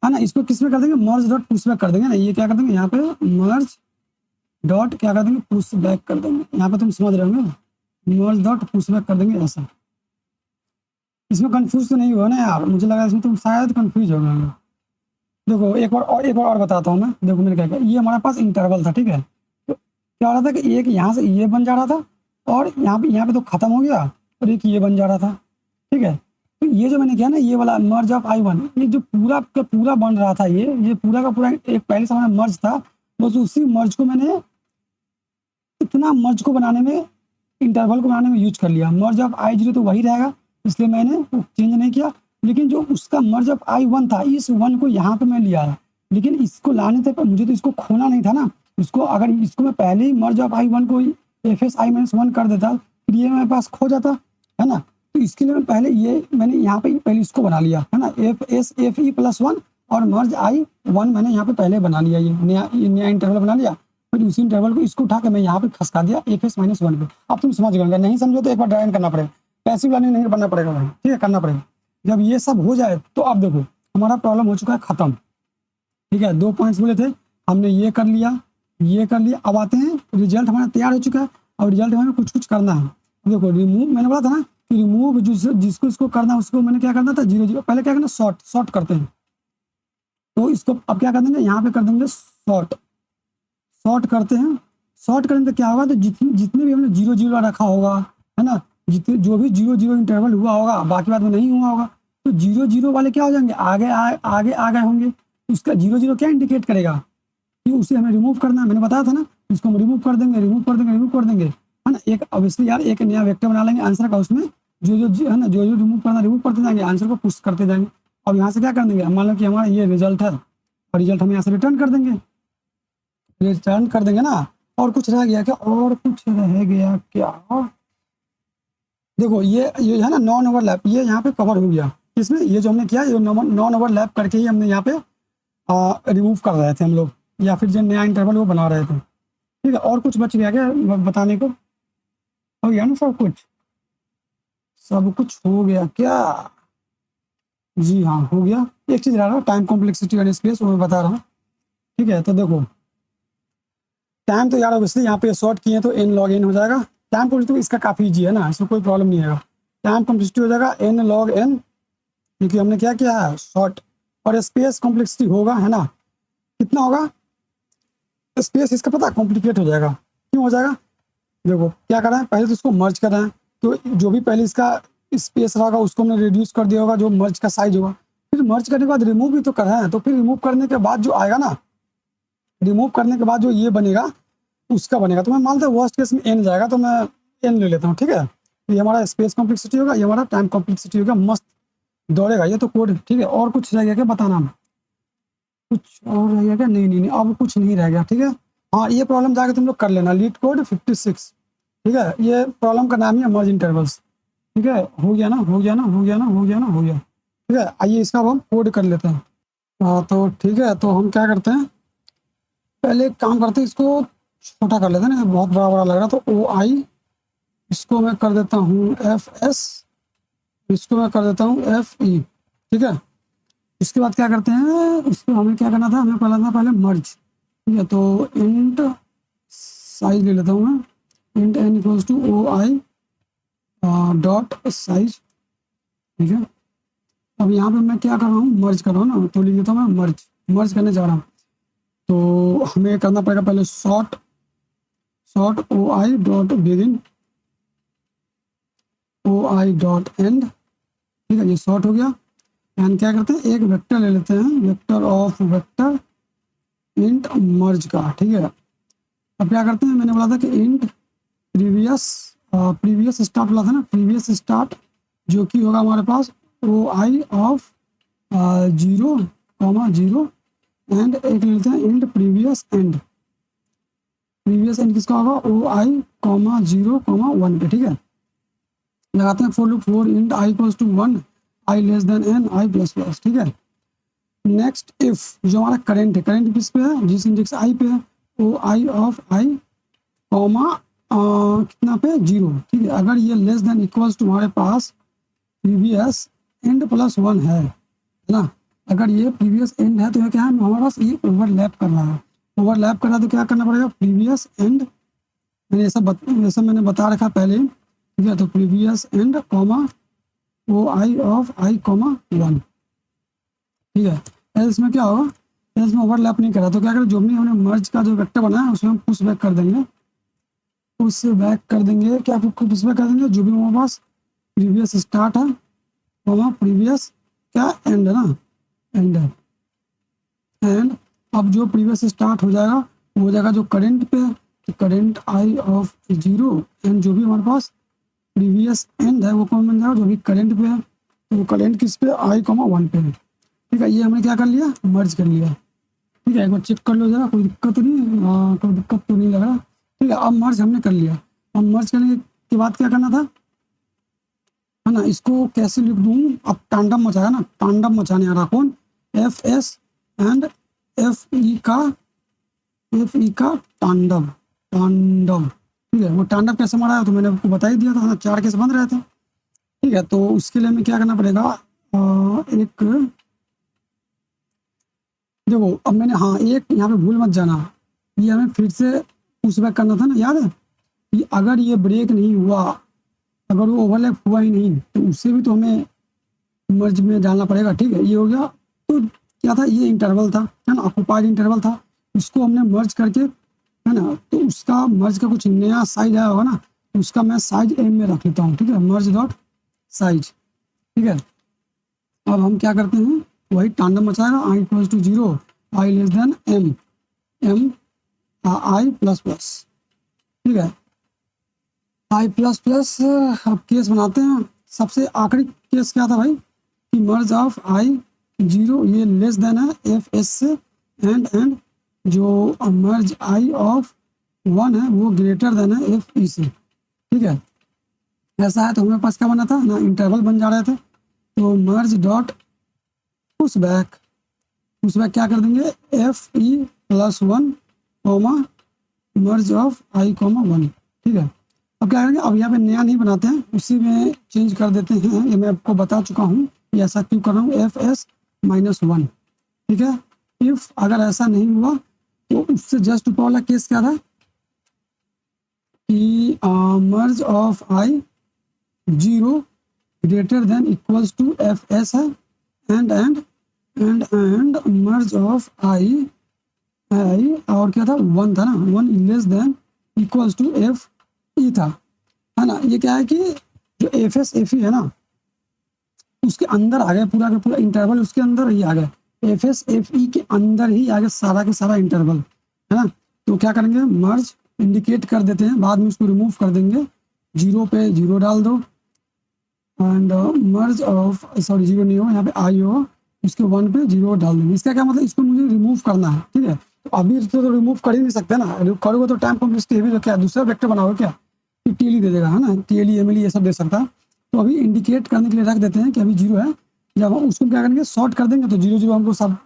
है ना, इसको किस में कर देंगे, मर्ज डॉट पुश बैक कर देंगे ना, ये क्या कर देंगे यहाँ पे मर्ज डॉट क्या कर देंगे, पुश बैक कर देंगे, यहाँ पे तुम समझ रहे होंगे, मर्ज डॉट पुश बैक कर देंगे ऐसा। इसमें कंफ्यूज तो नहीं हुआ ना यार, मुझे लगा इसमें तुम शायद कंफ्यूज हो गए। देखो एक बार और बताता हूँ मैं, देखो मैंने क्या किया, ये हमारे पास इंटरवल था। ठीक है, तो क्या हो रहा था कि एक यहाँ से ये बन जा रहा था, और यहाँ पे तो खत्म हो गया, और एक ये बन जा रहा था। ठीक है, तो ये जो मैंने किया ना, ये वाला मर्ज ऑफ आई वन, ये जो पूरा का पूरा बन रहा था, ये पूरा का पूरा एक पहले से हमारा मर्ज था, बस उसी मर्ज को मैंने इतना मर्ज को बनाने में, इंटरवल को बनाने में यूज कर लिया। मर्ज ऑफ आई जीरो तो वही रहेगा, इसलिए मैंने चेंज नहीं किया, लेकिन जो उसका मर्ज ऑफ आई 1 था, इस 1 को यहाँ पे मैं लिया है, लेकिन इसको लाने से मुझे तो इसको खोना नहीं था ना। इसको अगर इसको मैं पहले ही मर्ज ऑफ आई 1 को एफ एस आई माइनस 1 कर देता, फिर ये मेरे पास खो जाता है ना। तो इसके लिए मैं पहले मैंने यहाँ पे पहले इसको बना लिया है ना, F S F E plus 1 और मर्ज आई 1 मैंने यहाँ पे पहले बना लिया, ये नया इंटरवल बना लिया। फिर उसी इंटरवल को इसको उठा के मैं यहाँ पे खसका दिया एफ एस माइनस 1 पे। अब तुम समझ गए, नहीं समझो तो एक बार ड्राइंग करना पड़ेगा, पैसिव लर्निंग नहीं करना पड़ेगा भाई, ठीक है, करना पड़ेगा। जब ये सब हो जाए तो अब देखो हमारा प्रॉब्लम हो चुका है खत्म, ठीक है। 2 पॉइंट्स बोले थे, हमने ये कर लिया, ये कर लिया। अब आते हैं रिजल्ट हमारा तैयार हो चुका है, और रिजल्ट हमें कुछ कुछ करना है। देखो रिमूव मैंने बोला था ना कि रिमूव जिसको इसको करना है उसको मैंने क्या करना था, 0 0 पहले क्या करना, शॉर्ट करते हैं। तो इसको अब क्या कर देंगे, यहाँ पे कर देंगे शॉर्ट करते हैं। शॉर्ट करने से क्या होगा, तो जितने भी हमने 0 0 रखा होगा है ना, जितने जो भी 0 0 इंटरवल हुआ होगा, बाकी बात में नहीं हुआ होगा, तो 0 0 वाले क्या हो जाएंगे, आगे होंगे। उसका 0 0 क्या इंडिकेट करेगा कि उसे हमें रिमूव करना है। मैंने बताया था ना, इसको हम रिमूव कर देंगे है ना। एक ऑब्वियसली यार एक नया वेक्टर बना लेंगे आंसर का, उसमें जो है ना जो रिमूव करते जाएंगे, आंसर को पुश करते जाएंगे। और यहाँ से क्या कर देंगे, मान लो कि हमारा ये रिजल्ट है, और रिजल्ट हम यहाँ से रिटर्न कर देंगे ना। और कुछ रह गया क्या, और कुछ रह गया क्या, देखो ये है ना नॉन ओवरलैप, ये यहाँ पे कवर हो गया। इसमें ये जो हमने किया, ये नॉन ओवरलैप करके ही हमने यहाँ पे रिमूव कर रहे थे हम लोग, या फिर जो नया इंटरवल वो बना रहे थे, ठीक है। और कुछ बच गया क्या बताने को, हो गया ना सब कुछ हो गया क्या, जी हाँ हो गया। एक चीज रह रहा है, टाइम कॉम्प्लेक्सिटी एंड स्पेस, वो मैं बता रहा हूँ, ठीक है। तो देखो टाइम तो यार ऑब्वियसली यहाँ पे शॉर्ट किए तो n log n हो जाएगा। टाइम कॉम्प्लेक्सिटी इसका काफ़ी ईजी है ना, इसमें कोई प्रॉब्लम नहीं है। टाइम कॉम्प्लेक्सिटी हो जाएगा n log n, क्योंकि हमने क्या किया है शॉर्ट। और स्पेस कॉम्प्लेक्सिटी होगा है ना, कितना होगा, स्पेस इसका पता कॉम्प्लिकेट हो जाएगा। क्यों हो जाएगा, देखो क्या कर रहे हैं, पहले तो इसको मर्ज कर रहे हैं, तो जो भी पहले इसका स्पेस रहेगा उसको हमने रिड्यूस कर दिया होगा, जो मर्ज का साइज होगा। फिर मर्ज करने के बाद रिमूव भी तो कर रहे हैं, तो फिर रिमूव करने के बाद जो आएगा ना, रिमूव करने के बाद जो ये बनेगा उसका बनेगा। तो मैं मानता हूँ वर्स्ट केस में n जाएगा, तो मैं n ले लेता हूँ, ठीक है। ये हमारा स्पेस कॉम्प्लेक्सिटी होगा, ये हमारा टाइम कॉम्प्लेक्सिटी होगा, मस्त दौड़ेगा ये तो कोड, ठीक है। और कुछ रह गया क्या बताना, कुछ और रह गया क्या, नहीं अब कुछ नहीं रह गया, ठीक है। हाँ ये प्रॉब्लम जाकर तुम लोग कर लेना, लीड कोड 56, ठीक है। ये प्रॉब्लम का नाम ही है मर्ज इंटरवल्स, ठीक है। हो गया ना, ठीक है। आइए इसका अब हम कोड कर लेते हैं। तो ठीक है, तो हम क्या करते हैं, पहले एक काम करते हैं, इसको छोटा कर लेते हैं ना, बहुत बड़ा लग रहा। तो OI इसको मैं कर देता हूँ FS, इसको मैं कर देता हूँ FE, ठीक है। इसके बाद क्या करते हैं, इसको हमें क्या करना था, हमें पहले मर्ज, ठीक है। तो इंट साइज ले लेता हूँ मैं, int n equals to OI dot size, ठीक है। अब यहाँ पे मैं क्या कर रहा हूँ, मर्ज कर रहा हूँ ना, तो लिख देता हूँ मैं मर्ज करने जा रहा हूँ। तो हमें करना पड़ेगा पहले short OI dot begin, OI dot and, ठीक है। ये शॉर्ट हो गया। एंड क्या करते हैं, एक वेक्टर ले लेते हैं, वेक्टर ऑफ वेक्टर इंट मर्ज का, ठीक है। अब क्या करते हैं, मैंने बोला था कि इंट प्रीवियस स्टार्ट बोला था ना, प्रीवियस स्टार्ट जो कि होगा हमारे पास OI ऑफ 0, 0 एंड एक लेते हैं इंट प्रीवियस एंड किसका होगा, OI 0, 1 पे, ठीक है। लगाते हैं for loop for int i equals to 1, i less than n, i plus plus, ठीक है। नेक्स्ट इफ जो हमारा करंट किस पे है, जिस इंडेक्स i पे है, OI ऑफ i कितना पे 0, ठीक है। अगर ये लेस देन इक्वल्स टू हमारे पास प्रीवियस एंड प्लस 1 है ना, अगर ये प्रीवियस एंड है तो ये क्या है, हमारे पास ये ओवरलैप कर रहा है, तो क्या करना पड़ेगा, प्रीवियस एंड, ऐसा मैंने बता रखा पहले, ठीक है। तो previous and OI of i 1, ठीक है। एल्स में क्या होगा, एल्स में ओवरलैप नहीं करा तो क्या करें, जो भी हमने मर्ज का जो वेक्टर बनाया है उसमें हम पुश बैक कर देंगे, क्या पुश बैक कर देंगे, जो भी हमारे पास प्रीवियस स्टार्ट है प्रीवियस क्या एंड है ना, एंड अब जो प्रीवियस स्टार्ट हो जाएगा वो हो जाएगा जो करंट पे, तो करंट i ऑफ 0 एंड जो भी हमारे पास प्रीवियस एंड है वो कौन बन जाएगा, जो भी करंट पे है तो करेंट किस पे i कॉमा 1 पे है। ठीक है, ये हमने क्या कर लिया, मर्ज कर लिया। ठीक है, एक बार चेक कर लो जरा, कोई दिक्कत तो नहीं, कोई दिक्कत तो नहीं लग रहा। ठीक है, अब मर्ज हमने कर लिया। अब मर्ज करने के बाद क्या करना था, है ना, इसको कैसे लिख दूँ, अब तांडव मचाएगा ना, तांडव मचाने आ रहा कौन, F S and F E का तांडव, तांडव। ठीक है, वो तांडव कैसे मारा है तो मैंने आपको बता ही दिया था ना, 4 केस बन रहे थे। ठीक है, तो उसके लिए हमें क्या करना पड़ेगा, एक देखो, अब मैंने, हाँ एक यहाँ पे भूल मत जाना, ये हमें फिर से पुश बैक करना था ना, याद है कि अगर ये ब्रेक नहीं हुआ, अगर वो ओवरलैप हुआ ही नहीं, तो उससे भी तो हमें मर्ज में डालना पड़ेगा। ठीक है, ये हो गया। तो क्या था, ये इंटरवल था, है ना, ऑक्युपाइड इंटरवल था, उसको हमने मर्ज करके, है ना, तो उसका मर्ज का कुछ नया साइज आया होगा ना, तो उसका मैं साइज एम में रख लेता हूँ। ठीक है, मर्ज डॉट साइज। ठीक है, अब हम क्या करते हैं, वही तांडव मचाएगा, i equals to 0, i less than m, m i plus plus. ठीक है, i प्लस प्लस। अब केस बनाते हैं, सबसे आखिरी केस क्या था भाई, कि मर्ज ऑफ i 0 ये लेस देन है एफ एस से, एंड जो मर्ज i ऑफ 1 है वो ग्रेटर देन है एफ ई से। ठीक है, ऐसा है तो हमारे पास क्या बना था ना, इंटरवल बन जा रहे थे, तो मर्ज डॉट पुश बैक क्या कर देंगे, F E plus 1 comma merge of i comma 1। ठीक है, अब क्या करेंगे, अब यहाँ पे नया नहीं बनाते हैं, उसी में चेंज कर देते हैं। ये मैं आपको बता चुका हूँ, ये ऐसा क्यों कर रहा हूँ, एफ एस माइनस 1। ठीक है, इफ अगर ऐसा नहीं हुआ तो उससे जस्ट ऊपर वाला केस क्या था कि merge of i 0 greater than equals to F S है, एंड मर्ज ऑफ i और क्या था, 1 था ना, 1 less than equals to F E था, है ना। ये क्या है कि जो एफ एस एफ ई है ना, उसके अंदर आ गया, पूरा का पूरा इंटरवल उसके अंदर ही आ गया, एफ एस एफ ई के अंदर ही आ गया सारा के सारा इंटरवल, है ना। तो क्या करेंगे, मर्ज इंडिकेट कर देते हैं, बाद में उसको रिमूव कर देंगे, 0 पे 0 डाल दो, एंड मर्ज ऑफ, सॉरी 0 नहीं हो, यहाँ पे आई हो, उसके 1 पे 0 डाल देंगे। इसका क्या मतलब, इसको मुझे रिमूव करना है। ठीक है, तो अभी तो रिमूव कर ही नहीं सकते ना, करोगे तो टाइम कॉम्प्लेक्सिटी तो क्या दूसरा वेक्टर बनाओगे क्या, टीएलई दे देगा, है ना, टीएलई एमएलई ये सब दे सकता है। तो अभी इंडिकेट करने के लिए रख देते हैं कि अभी 0 है, जब हम उसको क्या करेंगे, शॉर्ट कर देंगे, तो 0 0 हमको सब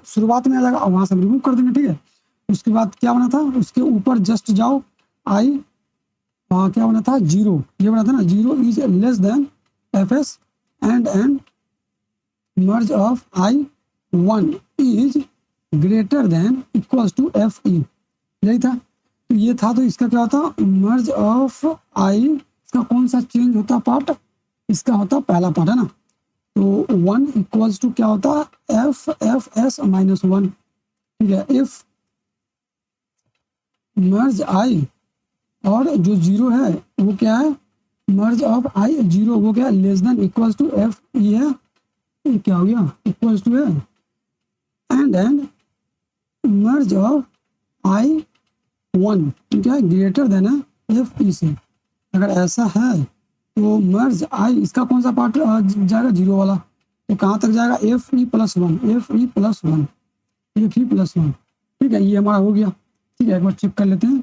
शुरुआत में आ जाएगा और वहाँ से रिमूव कर देंगे। ठीक है, उसके बाद क्या बना था, उसके ऊपर जस्ट जाओ, आई क्या बना था, 0, ये बना था ना, 0 is less than F S and merge of i 1 is greater than equals to F E, यही था। तो ये था, तो इसका क्या होता, मर्ज ऑफ i, इसका कौन सा चेंज होता पार्ट, इसका होता पहला पार्ट, है ना। तो 1 इक्वल्स टू क्या होता, एफ एस माइनस 1। ठीक है, इफ मर्ज i और जो 0 है वो क्या है, मर्ज ऑफ i 0 वो क्या, less than equals to F E है, ये क्या हो गया, इक्वल्स टू है, एंड मर्ज ऑफ i 1 क्या है, ग्रेटर देन है एफ ई से। अगर ऐसा है तो मर्ज i, इसका कौन सा पार्ट जाएगा, 0 वाला, तो कहाँ तक जाएगा, F E plus 1, F E plus 1, F E plus 1। ठीक है, ये हमारा हो गया। ठीक है, एक बार चेक कर लेते हैं,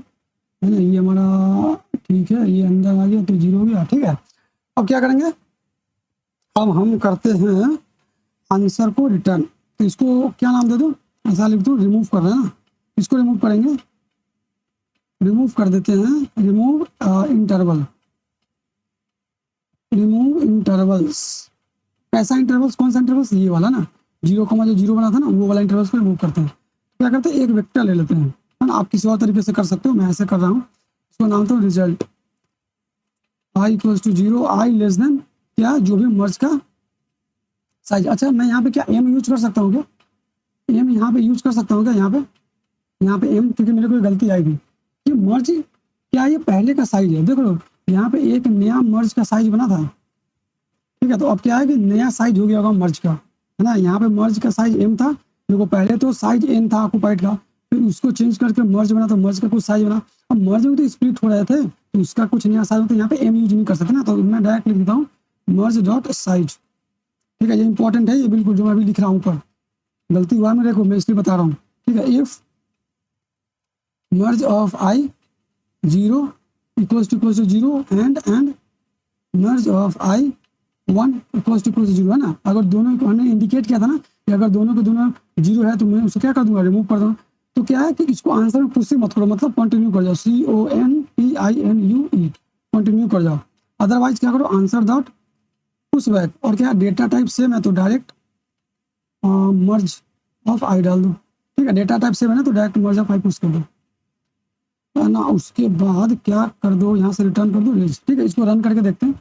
है ना, ये हमारा ठीक है, ये अंदर आ गया तो 0 हो गया। ठीक है, अब क्या करेंगे, अब हम करते हैं आंसर को रिटर्न। तो इसको क्या नाम दे दो, ऐसा लिख दो, रिमूव कर रहे हैं ना, इसको रिमूव करेंगे, रिमूव कर देते हैं, रिमूव इंटरवल, रिमूव इंटरवल्स। कैसा इंटरवल्स, कौन सा इंटरवल्स, ये वाला ना, 0 जो 0 बना था ना, वो वाला इंटरवल्स को रिमूव करते हैं। क्या करते हैं, एक वेक्टर ले लेते हैं, है ना, आप किसी और तरीके से कर सकते हो, मैं ऐसे कर रहा हूँ, इसको नाम तो result, i equals to 0, i less than क्या, जो भी मर्ज का साइज। अच्छा, मैं यहाँ पे क्या m यूज कर सकता हूँ क्या, m यहाँ पे यूज कर सकता हूँ क्या, यहाँ पे m, क्योंकि मेरे को गलती आएगी, ये मर्ज क्या, ये पहले का साइज है, देख लो यहाँ पे एक नया मर्ज का साइज बना था। ठीक है, तो अब क्या है कि नया साइज हो गया होगा मर्ज का, है ना। यहाँ पे मर्ज का साइज m था, देखो पहले तो साइज n था ऑक्युपाइड का, फिर उसको चेंज करके मर्ज बना, तो मर्ज का कुछ साइज बना, अब मर्ज में तो स्प्लिट हो रहे थे, तो उसका कुछ नया साइज होता है, यहाँ पे m यूज नहीं कर सकते ना, तो मैं डायरेक्ट लिख देता हूँ मर्ज डॉट साइज। ठीक है, ये इंपॉर्टेंट है, ये बिल्कुल जो मैं अभी लिख रहा हूँ ऊपर, गलती हुआ मेरे को, मैं इसलिए बता रहा हूँ। ठीक है, if merge of I zero equals to 0 and merge of I 1 equals to 0 है ना। अगर दोनों को हमने इंडिकेट किया था ना कि अगर दोनों के दोनों 0 है तो मैं उसे क्या कर दूंगा, रिमूव कर दूंगा। तो क्या है कि इसको आंसर में पुश मत करो, मतलब कंटिन्यू कर जाओ, CONTINUE, कंटिन्यू कर जाओ। अदरवाइज क्या करो, आंसर डॉट पुश बैक, और क्या डेटा टाइप सेम है तो डायरेक्ट मर्ज ऑफ आई डाल दो। ठीक है, डेटा टाइप सेम है ना तो direct merge of I push कर दो है ना। उसके बाद क्या कर दो, यहाँ से रिटर्न कर दो रेज। ठीक है, इसको रन करके देखते हैं,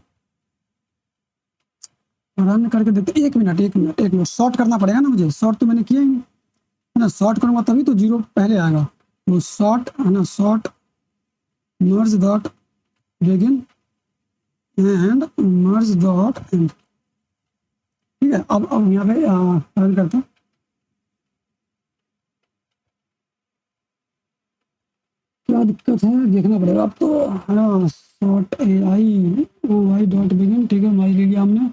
रन करके देखते हैं। एक मिनट शॉर्ट करना पड़ेगा ना मुझे, शॉर्ट तो मैंने किया ही नहीं है ना, शॉर्ट करूंगा तभी तो 0 पहले आएगा। वो शॉर्ट है ना, short merge dot begin and merge dot and. ठीक है, अब यहाँ पे रन करते हैं। क्या दिक्कत है देखना पड़ेगा अब तो है ना। शॉर्ट AI डॉट बिगिन, ठीक है, माई ले लिया हमने,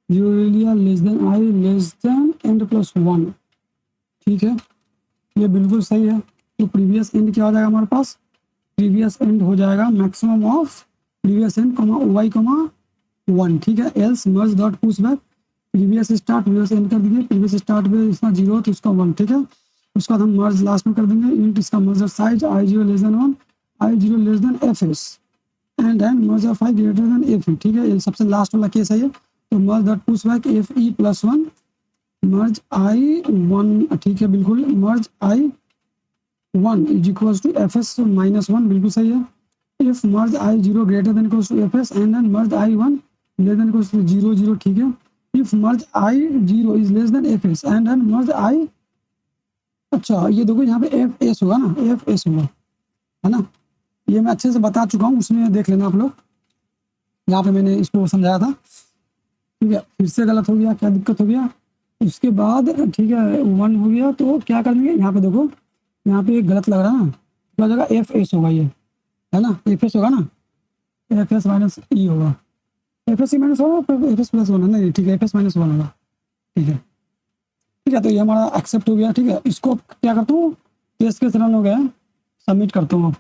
0 ले लिया, less than I less than n plus 1। ठीक है, ये बिल्कुल सही है। तो प्रीवियस एंड क्या हो जाएगा हमारे पास, प्रीवियस एंड हो जाएगा maximum of previous end Y 1। ठीक है, else merge dot push back, previous start previous end कर देंगे, प्रीवियस स्टार्ट में इसका 0 तो इसका 1। ठीक है, उसके बाद हम मर्ज लास्ट में कर देंगे, इंट इसका merger size I0 less than 1, I0 less than FS and then merge of I greater than FE। ठीक है, ये सबसे लास्ट वाला केस है ये। तो merge dot push back FE plus 1 merge I1। ठीक है, बिल्कुल, merge I1 is equals to FS minus 1, बिल्कुल सही है। If merge I0 greater than equals to FS and then merge I1 less than equals to 0 ठीक है। If merge I0 is less than FS and then merge I, अच्छा ये देखो यहाँ पे FS होगा ना, FS होगा है ना, ये मैं अच्छे से बता चुका हूँ, उसमें देख लेना आप लोग, यहाँ पे मैंने इसको समझाया था। ठीक है, फिर से गलत हो गया, क्या दिक्कत हो गया। उसके बाद ठीक है 1 हो गया तो क्या कर देंगे, यहाँ पे देखो, यहाँ पे गलत लग रहा है ना, क्या हो जाएगा, FS होगा ये है ना, FS होगा ना, FS माइनस E होगा, FS माइनस होगा, FS प्लस 1 है ना, ठीक है, FS माइनस 1 होगा। ठीक है, ठीक है, तो ये हमारा एक्सेप्ट हो गया। ठीक है, इसको क्या करता हूँ, केस रन हो गया, सबमिट करता हूँ।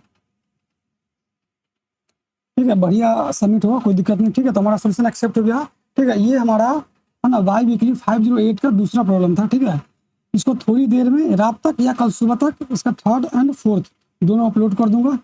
ठीक है, बढ़िया सबमिट हुआ, कोई दिक्कत नहीं। ठीक है, तो हमारा सोल्यूशन एक्सेप्ट हो गया। ठीक है, ये हमारा है ना वाई वीकली 508 का दूसरा प्रॉब्लम था। ठीक है, इसको थोड़ी देर में रात तक या कल सुबह तक इसका 3rd एंड 4th दोनों अपलोड कर दूंगा।